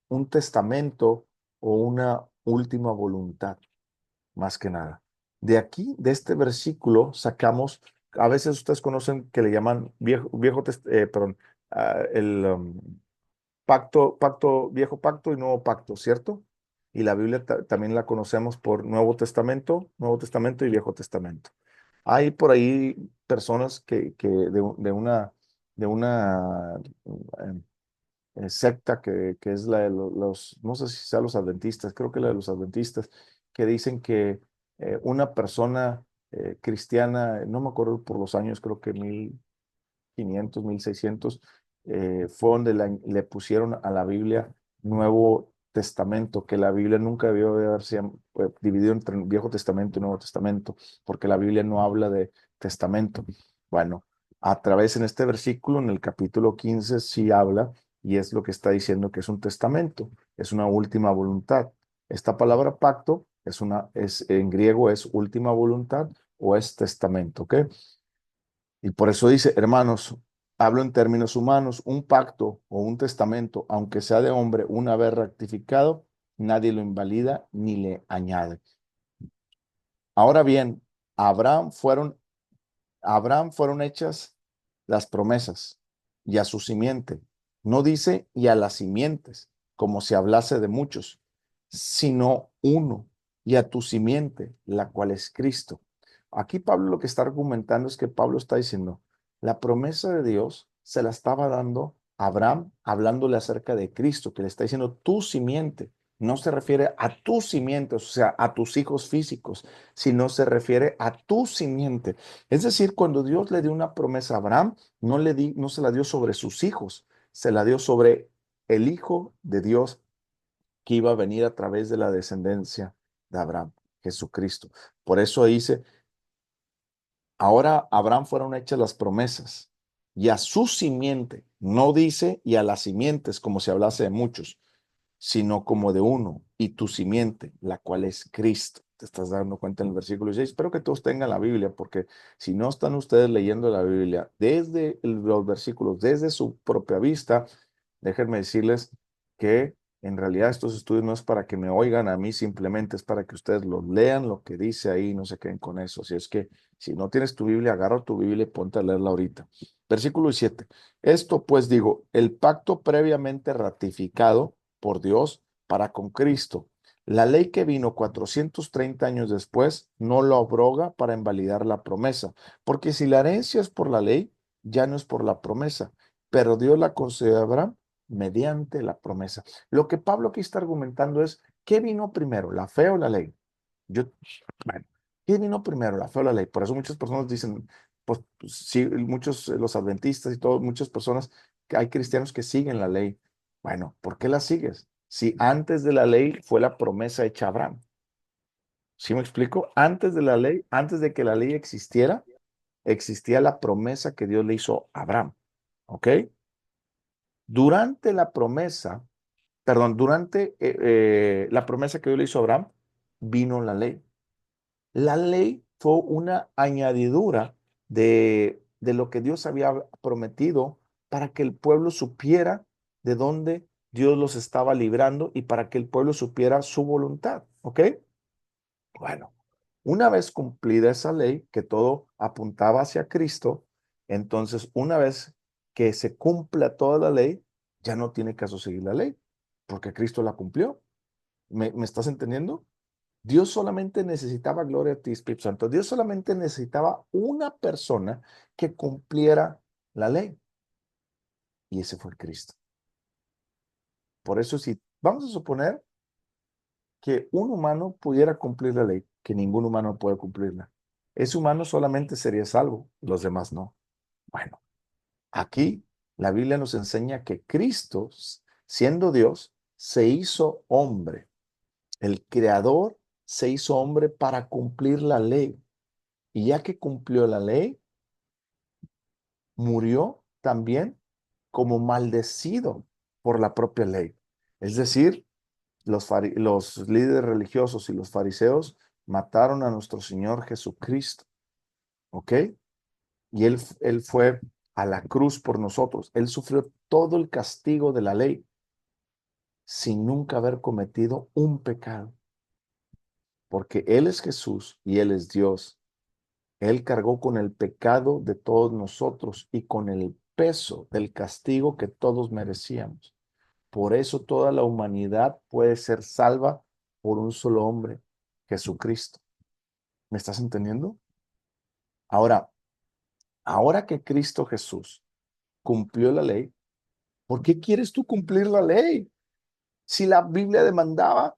un testamento o una última voluntad, más que nada. De aquí, de este versículo, sacamos, a veces ustedes conocen que le llaman perdón, el viejo pacto y nuevo pacto, ¿cierto? Y la Biblia también la conocemos por Nuevo Testamento y Viejo Testamento. Hay por ahí personas que de una secta que es la de no sé si sea los adventistas, creo que la de los adventistas, que dicen que una persona cristiana, no me acuerdo por los años, creo que 1500, 1600, fue donde le pusieron a la Biblia Nuevo Testamento, que la Biblia nunca debió de haberse dividido entre Viejo Testamento y Nuevo Testamento, porque la Biblia no habla de testamento. Bueno, a través en este versículo, en el capítulo 15, sí habla, y es lo que está diciendo que es un testamento, es una última voluntad. Esta palabra pacto en griego es última voluntad o es testamento, ¿ok? Y por eso dice, hermanos, hablo en términos humanos, un pacto o un testamento, aunque sea de hombre, una vez rectificado, nadie lo invalida ni le añade. Ahora bien, a Abraham fueron hechas las promesas y a su simiente. No dice y a las simientes, como si hablase de muchos, sino uno y a tu simiente, la cual es Cristo. Aquí Pablo lo que está argumentando es que Pablo está diciendo, la promesa de Dios se la estaba dando a Abraham hablándole acerca de Cristo, que le está diciendo tu simiente. No se refiere a tus simientes, o sea, a tus hijos físicos, sino se refiere a tu simiente. Es decir, cuando Dios le dio una promesa a Abraham, no se la dio sobre sus hijos, se la dio sobre el Hijo de Dios que iba a venir a través de la descendencia de Abraham, Jesucristo. Por eso dice, ahora a Abraham fueron hechas las promesas y a su simiente, no dice y a las simientes como si hablase de muchos, sino como de uno, y tu simiente, la cual es Cristo. Te estás dando cuenta en el versículo 6. Espero que todos tengan la Biblia, porque si no están ustedes leyendo la Biblia desde los versículos, desde su propia vista, déjenme decirles que en realidad estos estudios no es para que me oigan a mí, simplemente es para que ustedes los lean, lo que dice ahí, y no se queden con eso. Así es que si no tienes tu Biblia, agarra tu Biblia y ponte a leerla ahorita. Versículo 7. Esto pues digo, el pacto previamente ratificado por Dios para con Cristo. La ley que vino 430 años después no lo abroga para invalidar la promesa, porque si la herencia es por la ley, ya no es por la promesa, pero Dios la concede a Abraham mediante la promesa. Lo que Pablo aquí está argumentando es, ¿qué vino primero, la fe o la ley? Yo, bueno, ¿qué vino primero, la fe o la ley? Por eso muchas personas dicen, pues sí, muchos, los adventistas y todo, muchas personas, que hay cristianos que siguen la ley. Bueno, ¿por qué la sigues? Si antes de la ley fue la promesa hecha a Abraham. ¿Sí me explico? Antes de la ley, antes de que la ley existiera, existía la promesa que Dios le hizo a Abraham. ¿Ok? Durante la promesa, perdón, durante la promesa que Dios le hizo a Abraham, vino la ley. La ley fue una añadidura de lo que Dios había prometido para que el pueblo supiera de dónde Dios los estaba librando y para que el pueblo supiera su voluntad. ¿Ok? Bueno, una vez cumplida esa ley, que todo apuntaba hacia Cristo, entonces una vez que se cumpla toda la ley, ya no tiene caso seguir la ley, porque Cristo la cumplió. ¿Me estás entendiendo? Dios solamente necesitaba, gloria a ti, Espíritu Santo, Dios solamente necesitaba una persona que cumpliera la ley, y ese fue Cristo. Por eso, si vamos a suponer que un humano pudiera cumplir la ley, que ningún humano puede cumplirla, ese humano solamente sería salvo, los demás no. Bueno, aquí la Biblia nos enseña que Cristo, siendo Dios, se hizo hombre. El Creador se hizo hombre para cumplir la ley. Y ya que cumplió la ley, murió también como maldecido por la propia ley. Es decir, los líderes religiosos y los fariseos mataron a nuestro Señor Jesucristo, ¿ok? Y él fue a la cruz por nosotros. Él sufrió todo el castigo de la ley sin nunca haber cometido un pecado, porque Él es Jesús y Él es Dios. Él cargó con el pecado de todos nosotros y con el peso del castigo que todos merecíamos. Por eso toda la humanidad puede ser salva por un solo hombre, Jesucristo. ¿Me estás entendiendo? Ahora, ahora que Cristo Jesús cumplió la ley, ¿por qué quieres tú cumplir la ley? Si la Biblia demandaba,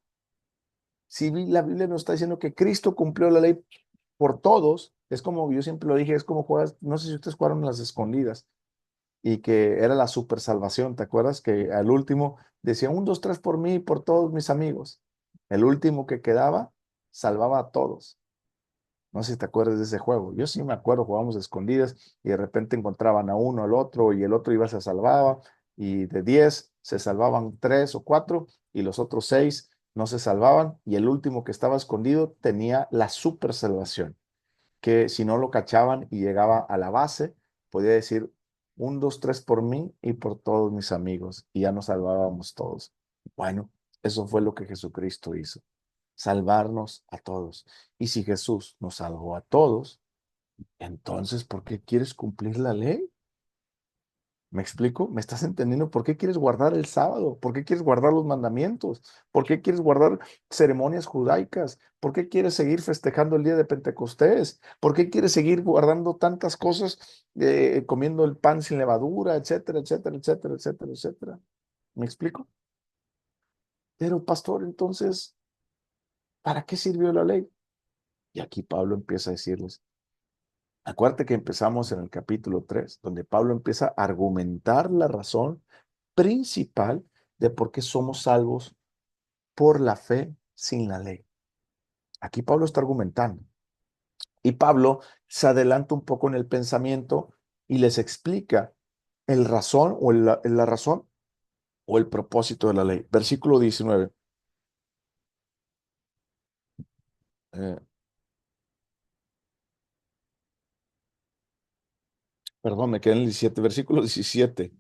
si la Biblia nos está diciendo que Cristo cumplió la ley por todos, es como yo siempre lo dije, es como juegas, no sé si ustedes jugaron las escondidas y que era la super salvación, ¿te acuerdas? Que al último decía un, dos, tres por mí y por todos mis amigos. El último que quedaba salvaba a todos. No sé si te acuerdas de ese juego. Yo sí me acuerdo, jugábamos escondidas y de repente encontraban a uno, al otro y el otro iba, se salvaba y de 10 se salvaban 3 o 4 y los otros 6 no se salvaban y el último que estaba escondido tenía la super salvación, que si no lo cachaban y llegaba a la base, podía decir un, dos, tres por mí y por todos mis amigos y ya nos salvábamos todos. Bueno, eso fue lo que Jesucristo hizo, salvarnos a todos. Y si Jesús nos salvó a todos, entonces, ¿por qué quieres cumplir la ley? ¿Me explico? ¿Me estás entendiendo? ¿Por qué quieres guardar el sábado? ¿Por qué quieres guardar los mandamientos? ¿Por qué quieres guardar ceremonias judaicas? ¿Por qué quieres seguir festejando el día de Pentecostés? ¿Por qué quieres seguir guardando tantas cosas, comiendo el pan sin levadura, etcétera, etcétera, etcétera, etcétera, etcétera? ¿Me explico? Pero, pastor, entonces, ¿para qué sirvió la ley? Y aquí Pablo empieza a decirles, acuérdate que empezamos en el capítulo 3, donde Pablo empieza a argumentar la razón principal de por qué somos salvos por la fe sin la ley. Aquí Pablo está argumentando. Y Pablo se adelanta un poco en el pensamiento y les explica el razón o la razón o el propósito de la ley. Versículo 19. eh, Perdón, me quedé en el 17. Versículo 17.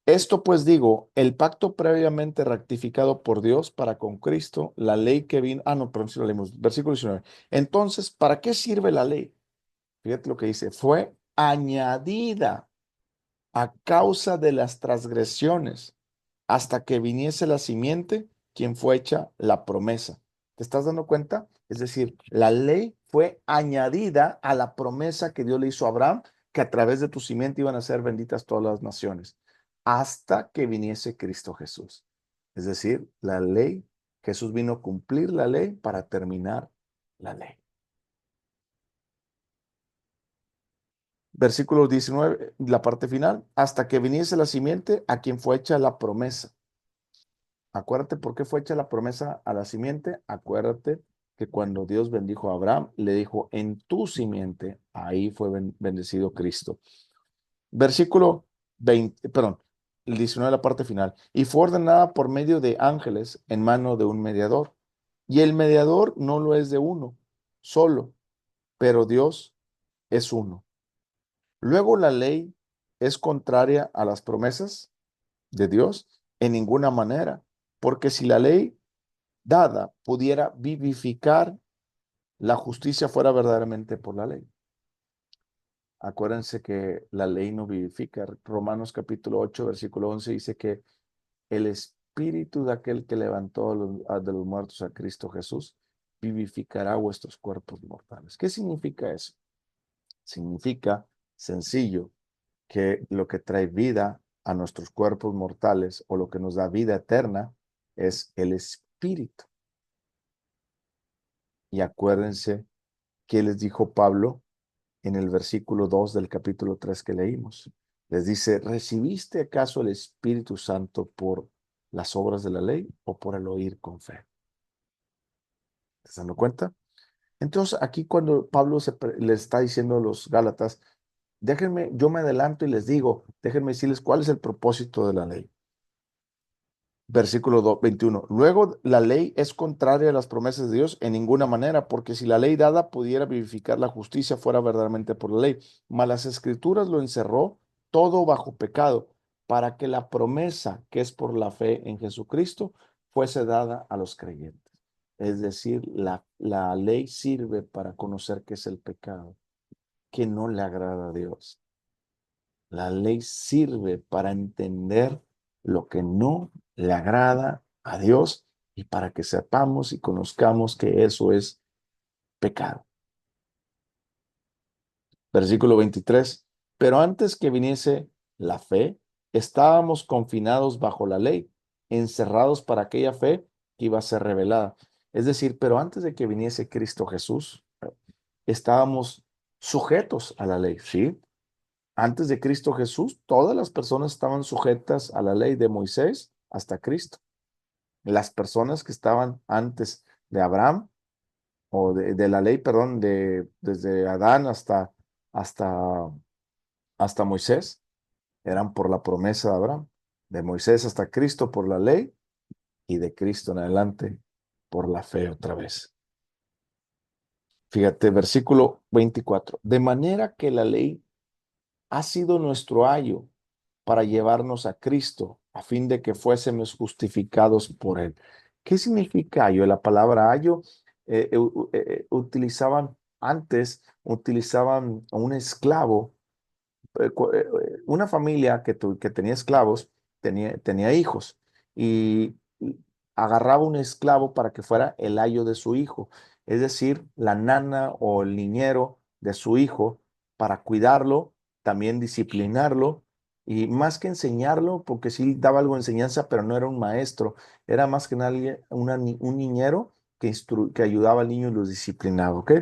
Esto pues digo, el pacto previamente rectificado por Dios para con Cristo, la ley que vino, no, perdón, si lo leímos, versículo 19. Entonces, ¿para qué sirve la ley? Fíjate lo que dice, fue añadida a causa de las transgresiones hasta que viniese la simiente, quien fue hecha la promesa. ¿Te estás dando cuenta? Es decir, la ley fue añadida a la promesa que Dios le hizo a Abraham, que a través de tu simiente iban a ser benditas todas las naciones, hasta que viniese Cristo Jesús. Es decir, la ley, Jesús vino a cumplir la ley para terminar la ley. Versículo 19, la parte final, hasta que viniese la simiente a quien fue hecha la promesa. Acuérdate por qué fue hecha la promesa a la simiente. Acuérdate que cuando Dios bendijo a Abraham, le dijo, en tu simiente, ahí fue bendecido Cristo. Versículo 20, perdón, el 19 la parte final. Y fue ordenada por medio de ángeles en mano de un mediador. Y el mediador no lo es de uno solo, pero Dios es uno. Luego la ley es contraria a las promesas de Dios en ninguna manera, porque si la ley dada pudiera vivificar, la justicia fuera verdaderamente por la ley. Acuérdense que la ley no vivifica. Romanos capítulo 8, versículo 11 dice que el espíritu de aquel que levantó de los muertos a Cristo Jesús vivificará vuestros cuerpos mortales. ¿Qué significa eso? Significa sencillo que lo que trae vida a nuestros cuerpos mortales o lo que nos da vida eterna es el espíritu. Y acuérdense que les dijo Pablo en el versículo 2 del capítulo 3 que leímos. Les dice, ¿recibiste acaso el Espíritu Santo por las obras de la ley o por el oír con fe? ¿Te estás dando cuenta? Entonces, aquí cuando Pablo le está diciendo a los Gálatas, déjenme, yo me adelanto y les digo, déjenme decirles cuál es el propósito de la ley. Versículo 21. Luego, la ley es contraria a las promesas de Dios en ninguna manera, porque si la ley dada pudiera vivificar la justicia, fuera verdaderamente por la ley. Mas las escrituras lo encerró todo bajo pecado, para que la promesa que es por la fe en Jesucristo fuese dada a los creyentes. Es decir, la ley sirve para conocer qué es el pecado, que no le agrada a Dios. La ley sirve para entender lo que no le agrada a Dios y para que sepamos y conozcamos que eso es pecado. Versículo 23. Pero antes que viniese la fe, estábamos confinados bajo la ley, encerrados para aquella fe que iba a ser revelada. Es decir, pero antes de que viniese Cristo Jesús, estábamos sujetos a la ley, ¿sí? Antes de Cristo Jesús, todas las personas estaban sujetas a la ley de Moisés hasta Cristo. Las personas que estaban antes de Abraham, o de la ley, perdón, desde Adán hasta, hasta Moisés, eran por la promesa de Abraham. De Moisés hasta Cristo por la ley y de Cristo en adelante por la fe otra vez. Fíjate, versículo 24. De manera que la ley ha sido nuestro ayo para llevarnos a Cristo, a fin de que fuésemos justificados por Él. ¿Qué significa ayo? La palabra ayo utilizaban a un esclavo, una familia que tenía esclavos, tenía hijos, y agarraba un esclavo para que fuera el ayo de su hijo, es decir, la nana o el niñero de su hijo, para cuidarlo, también disciplinarlo, y más que enseñarlo, porque sí daba algo de enseñanza, pero no era un maestro, era más que nadie un niñero que ayudaba al niño y los disciplinaba, ¿ok?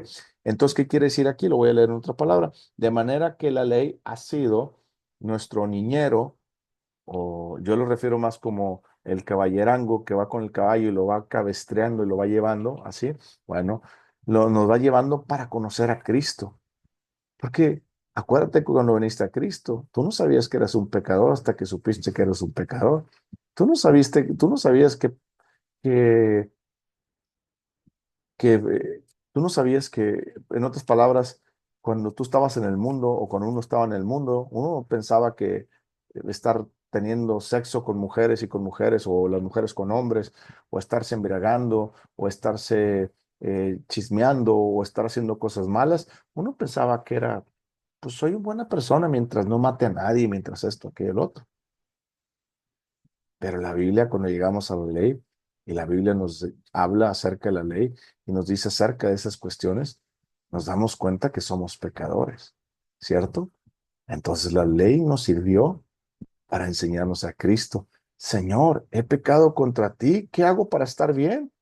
Entonces, ¿qué quiere decir aquí? Lo voy a leer en otra palabra. De manera que la ley ha sido nuestro niñero, o yo lo refiero más como el caballerango que va con el caballo y lo va cabestreando y lo va llevando, así. Bueno, nos va llevando para conocer a Cristo. Porque acuérdate que cuando viniste a Cristo, tú no sabías que eras un pecador hasta que supiste que eras un pecador. Tú no sabías que tú no sabías que, en otras palabras, cuando tú estabas en el mundo o cuando uno estaba en el mundo, uno pensaba que estar teniendo sexo con mujeres y con mujeres, o las mujeres con hombres, o estarse embriagando, o estarse chismeando, o estar haciendo cosas malas, uno pensaba que era, pues soy una buena persona mientras no mate a nadie, mientras esto, aquello, el otro. Pero la Biblia, cuando llegamos a la ley, y la Biblia nos habla acerca de la ley y nos dice acerca de esas cuestiones, nos damos cuenta que somos pecadores, ¿cierto? Entonces la ley nos sirvió para enseñarnos a Cristo. Señor, he pecado contra ti, ¿qué hago para estar bien?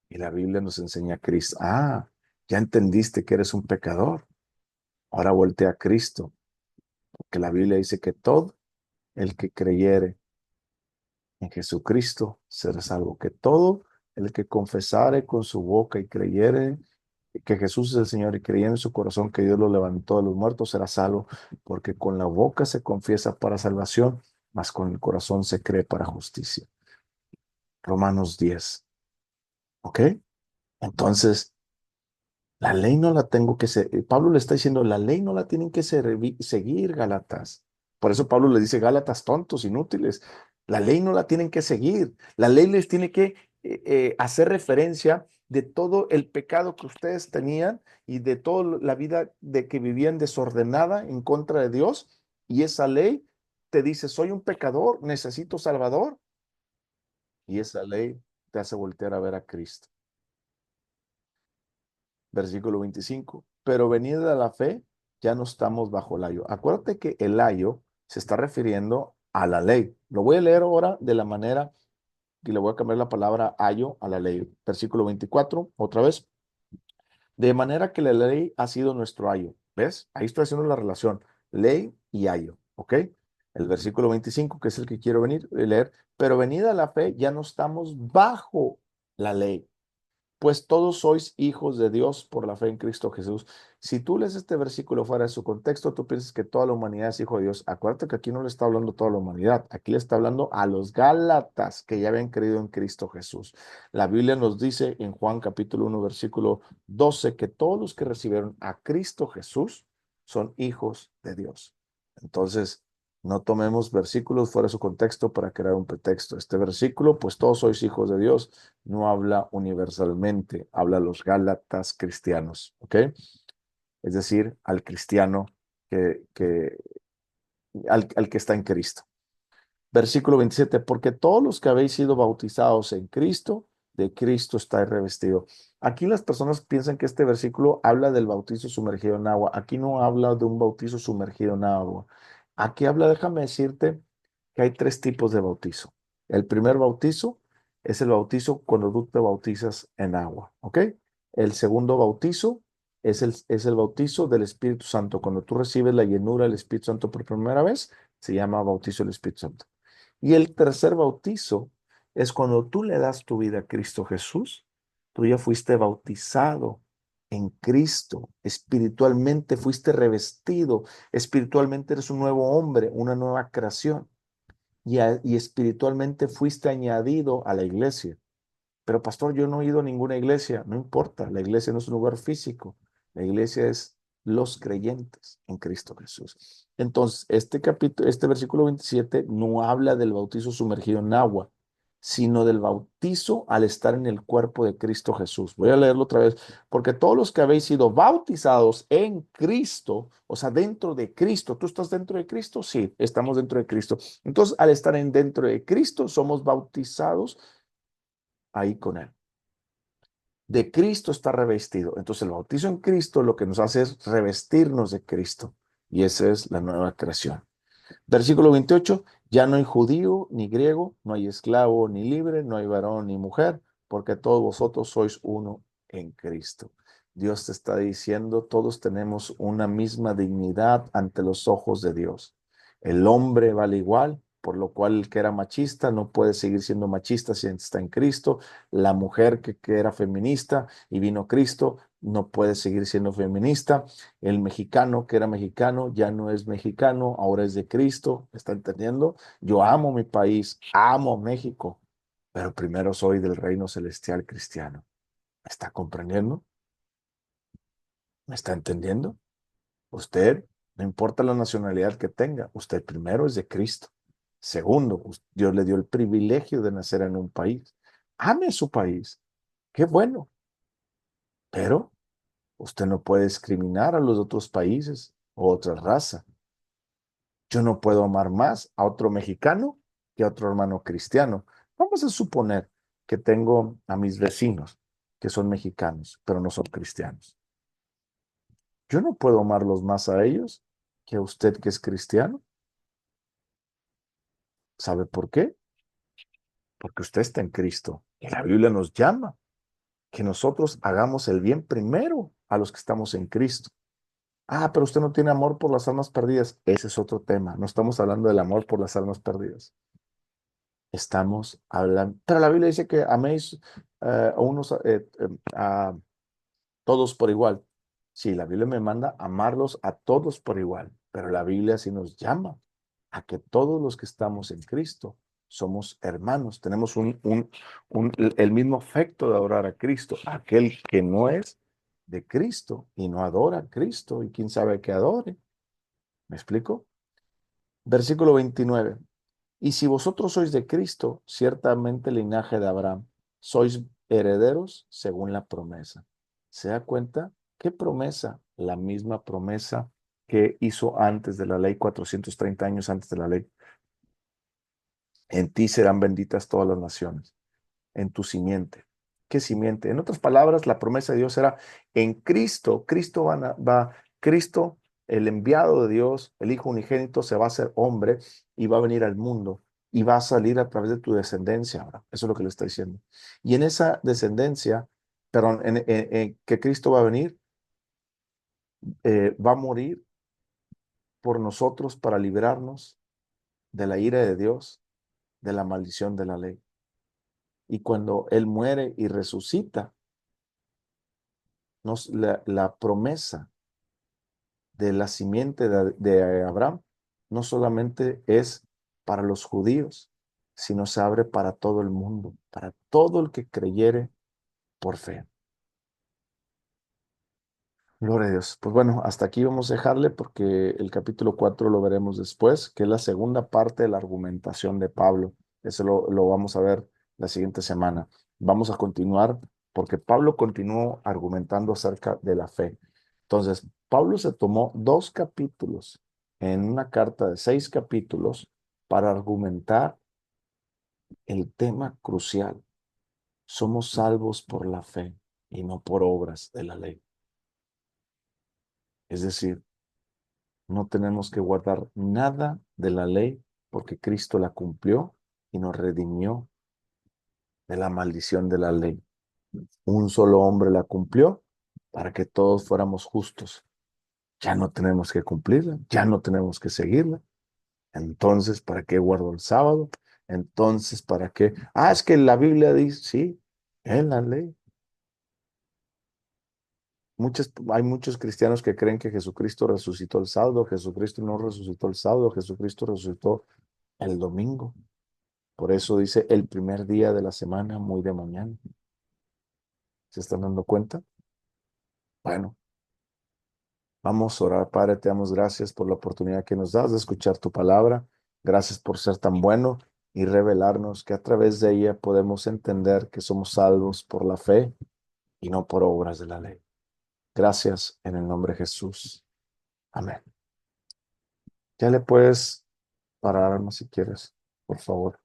Y la Biblia nos enseña a Cristo. Ah, ya entendiste que eres un pecador. Ahora voltea a Cristo, porque la Biblia dice que todo el que creyere en Jesucristo será salvo. Que todo el que confesare con su boca y creyere que Jesús es el Señor y creyere en su corazón que Dios lo levantó de los muertos será salvo, porque con la boca se confiesa para salvación, mas con el corazón se cree para justicia. Romanos 10. ¿Ok? Entonces, la ley no la tengo que seguir. Pablo le está diciendo, la ley no la tienen que seguir, Gálatas. Por eso Pablo le dice, Gálatas tontos, inútiles. La ley no la tienen que seguir. La ley les tiene que hacer referencia de todo el pecado que ustedes tenían y de toda la vida de que vivían desordenada en contra de Dios. Y esa ley te dice, soy un pecador, necesito Salvador. Y esa ley te hace voltear a ver a Cristo. Versículo 25. Pero venida la fe, ya no estamos bajo el ayo. Acuérdate que el ayo se está refiriendo a la ley. Lo voy a leer ahora de la manera que le voy a cambiar la palabra ayo a la ley. Versículo 24, otra vez. De manera que la ley ha sido nuestro ayo. ¿Ves? Ahí estoy haciendo la relación. Ley y ayo. ¿Ok? El versículo 25, que es el que quiero leer. Pero venida la fe, ya no estamos bajo la ley. pues todos sois hijos de Dios por la fe en Cristo Jesús. Si tú lees este versículo fuera de su contexto, tú piensas que toda la humanidad es hijo de Dios. Acuérdate que aquí no le está hablando a toda la humanidad, aquí le está hablando a los Gálatas que ya habían creído en Cristo Jesús. La Biblia nos dice en Juan capítulo 1, versículo 12, que todos los que recibieron a Cristo Jesús son hijos de Dios. Entonces, no tomemos versículos fuera de su contexto para crear un pretexto. Este versículo, pues todos sois hijos de Dios, no habla universalmente, habla a los Gálatas cristianos, ¿ok? Es decir, al cristiano al que está en Cristo. Versículo 27, porque todos los que habéis sido bautizados en Cristo, de Cristo estáis revestido. Aquí las personas piensan que este versículo habla del bautizo sumergido en agua. Aquí no habla de un bautizo sumergido en agua. Aquí habla, déjame decirte, que hay tres tipos de bautizo. El primer bautizo es el bautizo cuando tú te bautizas en agua, ¿ok? El segundo bautizo es el bautizo del Espíritu Santo. Cuando tú recibes la llenura del Espíritu Santo por primera vez, se llama bautizo del Espíritu Santo. Y el tercer bautizo es cuando tú le das tu vida a Cristo Jesús, tú ya fuiste bautizado en Cristo, espiritualmente fuiste revestido, espiritualmente eres un nuevo hombre, una nueva creación, y espiritualmente fuiste añadido a la iglesia. Pero pastor, yo no he ido a ninguna iglesia, no importa, la iglesia no es un lugar físico, la iglesia es los creyentes en Cristo Jesús. Entonces, este versículo 27 no habla del bautizo sumergido en agua, sino del bautizo al estar en el cuerpo de Cristo Jesús. Voy a leerlo otra vez, porque todos los que habéis sido bautizados en Cristo, o sea, dentro de Cristo, ¿tú estás dentro de Cristo? Sí, estamos dentro de Cristo. Entonces, al estar dentro de Cristo, somos bautizados ahí con Él. De Cristo está revestido. Entonces el bautizo en Cristo lo que nos hace es revestirnos de Cristo. Y esa es la nueva creación. Versículo 28, ya no hay judío ni griego, no hay esclavo ni libre, no hay varón ni mujer, porque todos vosotros sois uno en Cristo. Dios te está diciendo, todos tenemos una misma dignidad ante los ojos de Dios. El hombre vale igual, por lo cual el que era machista no puede seguir siendo machista si está en Cristo. La mujer que era feminista y vino Cristo no puede seguir siendo feminista. El mexicano que era mexicano ya no es mexicano, ahora es de Cristo. ¿Está entendiendo? Yo amo mi país, amo México, pero primero soy del reino celestial cristiano. ¿Me está comprendiendo? ¿Me está entendiendo? Usted, no importa la nacionalidad que tenga, usted primero es de Cristo. Segundo, Dios le dio el privilegio de nacer en un país. Ame su país. Qué bueno. Pero usted no puede discriminar a los otros países o otra raza. Yo no puedo amar más a otro mexicano que a otro hermano cristiano. Vamos a suponer que tengo a mis vecinos que son mexicanos, pero no son cristianos. Yo no puedo amarlos más a ellos que a usted que es cristiano. ¿Sabe por qué? Porque usted está en Cristo. Y la Biblia nos llama que nosotros hagamos el bien primero a los que estamos en Cristo. Ah, pero usted no tiene amor por las almas perdidas. Ese es otro tema. No estamos hablando del amor por las almas perdidas. Estamos hablando, pero la Biblia dice que améis a todos por igual. Sí, la Biblia me manda amarlos a todos por igual, pero la Biblia sí nos llama a que todos los que estamos en Cristo somos hermanos, tenemos el mismo afecto de adorar a Cristo. Aquel que no es de Cristo y no adora a Cristo, y quién sabe que adore. ¿Me explico? Versículo 29. Y si vosotros sois de Cristo, ciertamente linaje de Abraham, sois herederos según la promesa. ¿Se da cuenta? ¿Qué promesa? La misma promesa que hizo antes de la ley, 430 años antes de la ley. En ti serán benditas todas las naciones, en tu simiente. ¿Qué simiente? En otras palabras, la promesa de Dios era en Cristo. Cristo, el enviado de Dios, el Hijo unigénito, se va a hacer hombre y va a venir al mundo y va a salir a través de tu descendencia ahora. Eso es lo que le está diciendo. Y en esa descendencia, perdón, que Cristo va a venir, va a morir por nosotros para librarnos de la ira de Dios, de la maldición de la ley. Y cuando Él muere y resucita, la promesa de la simiente de Abraham no solamente es para los judíos, sino se abre para todo el mundo, para todo el que creyere por fe. Gloria a Dios. Pues bueno, hasta aquí vamos a dejarle porque el capítulo 4 lo veremos después, que es la segunda parte de la argumentación de Pablo. Eso lo vamos a ver la siguiente semana. Vamos a continuar porque Pablo continuó argumentando acerca de la fe. Entonces, Pablo se tomó 2 capítulos en una carta de 6 capítulos para argumentar el tema crucial. Somos salvos por la fe y no por obras de la ley. Es decir, no tenemos que guardar nada de la ley porque Cristo la cumplió y nos redimió de la maldición de la ley. Un solo hombre la cumplió para que todos fuéramos justos. Ya no tenemos que cumplirla, ya no tenemos que seguirla. Entonces, ¿para qué guardo el sábado? Entonces, ¿para qué? Ah, es que la Biblia dice, sí, en la ley. Hay muchos cristianos que creen que Jesucristo resucitó el sábado, Jesucristo no resucitó el sábado, Jesucristo resucitó el domingo. Por eso dice el primer día de la semana, muy de mañana. ¿Se están dando cuenta? Bueno, vamos a orar, Padre, te damos gracias por la oportunidad que nos das de escuchar tu palabra. Gracias por ser tan bueno y revelarnos que a través de ella podemos entender que somos salvos por la fe y no por obras de la ley. Gracias en el nombre de Jesús. Amén. Ya le puedes parar, hermano, si quieres, por favor.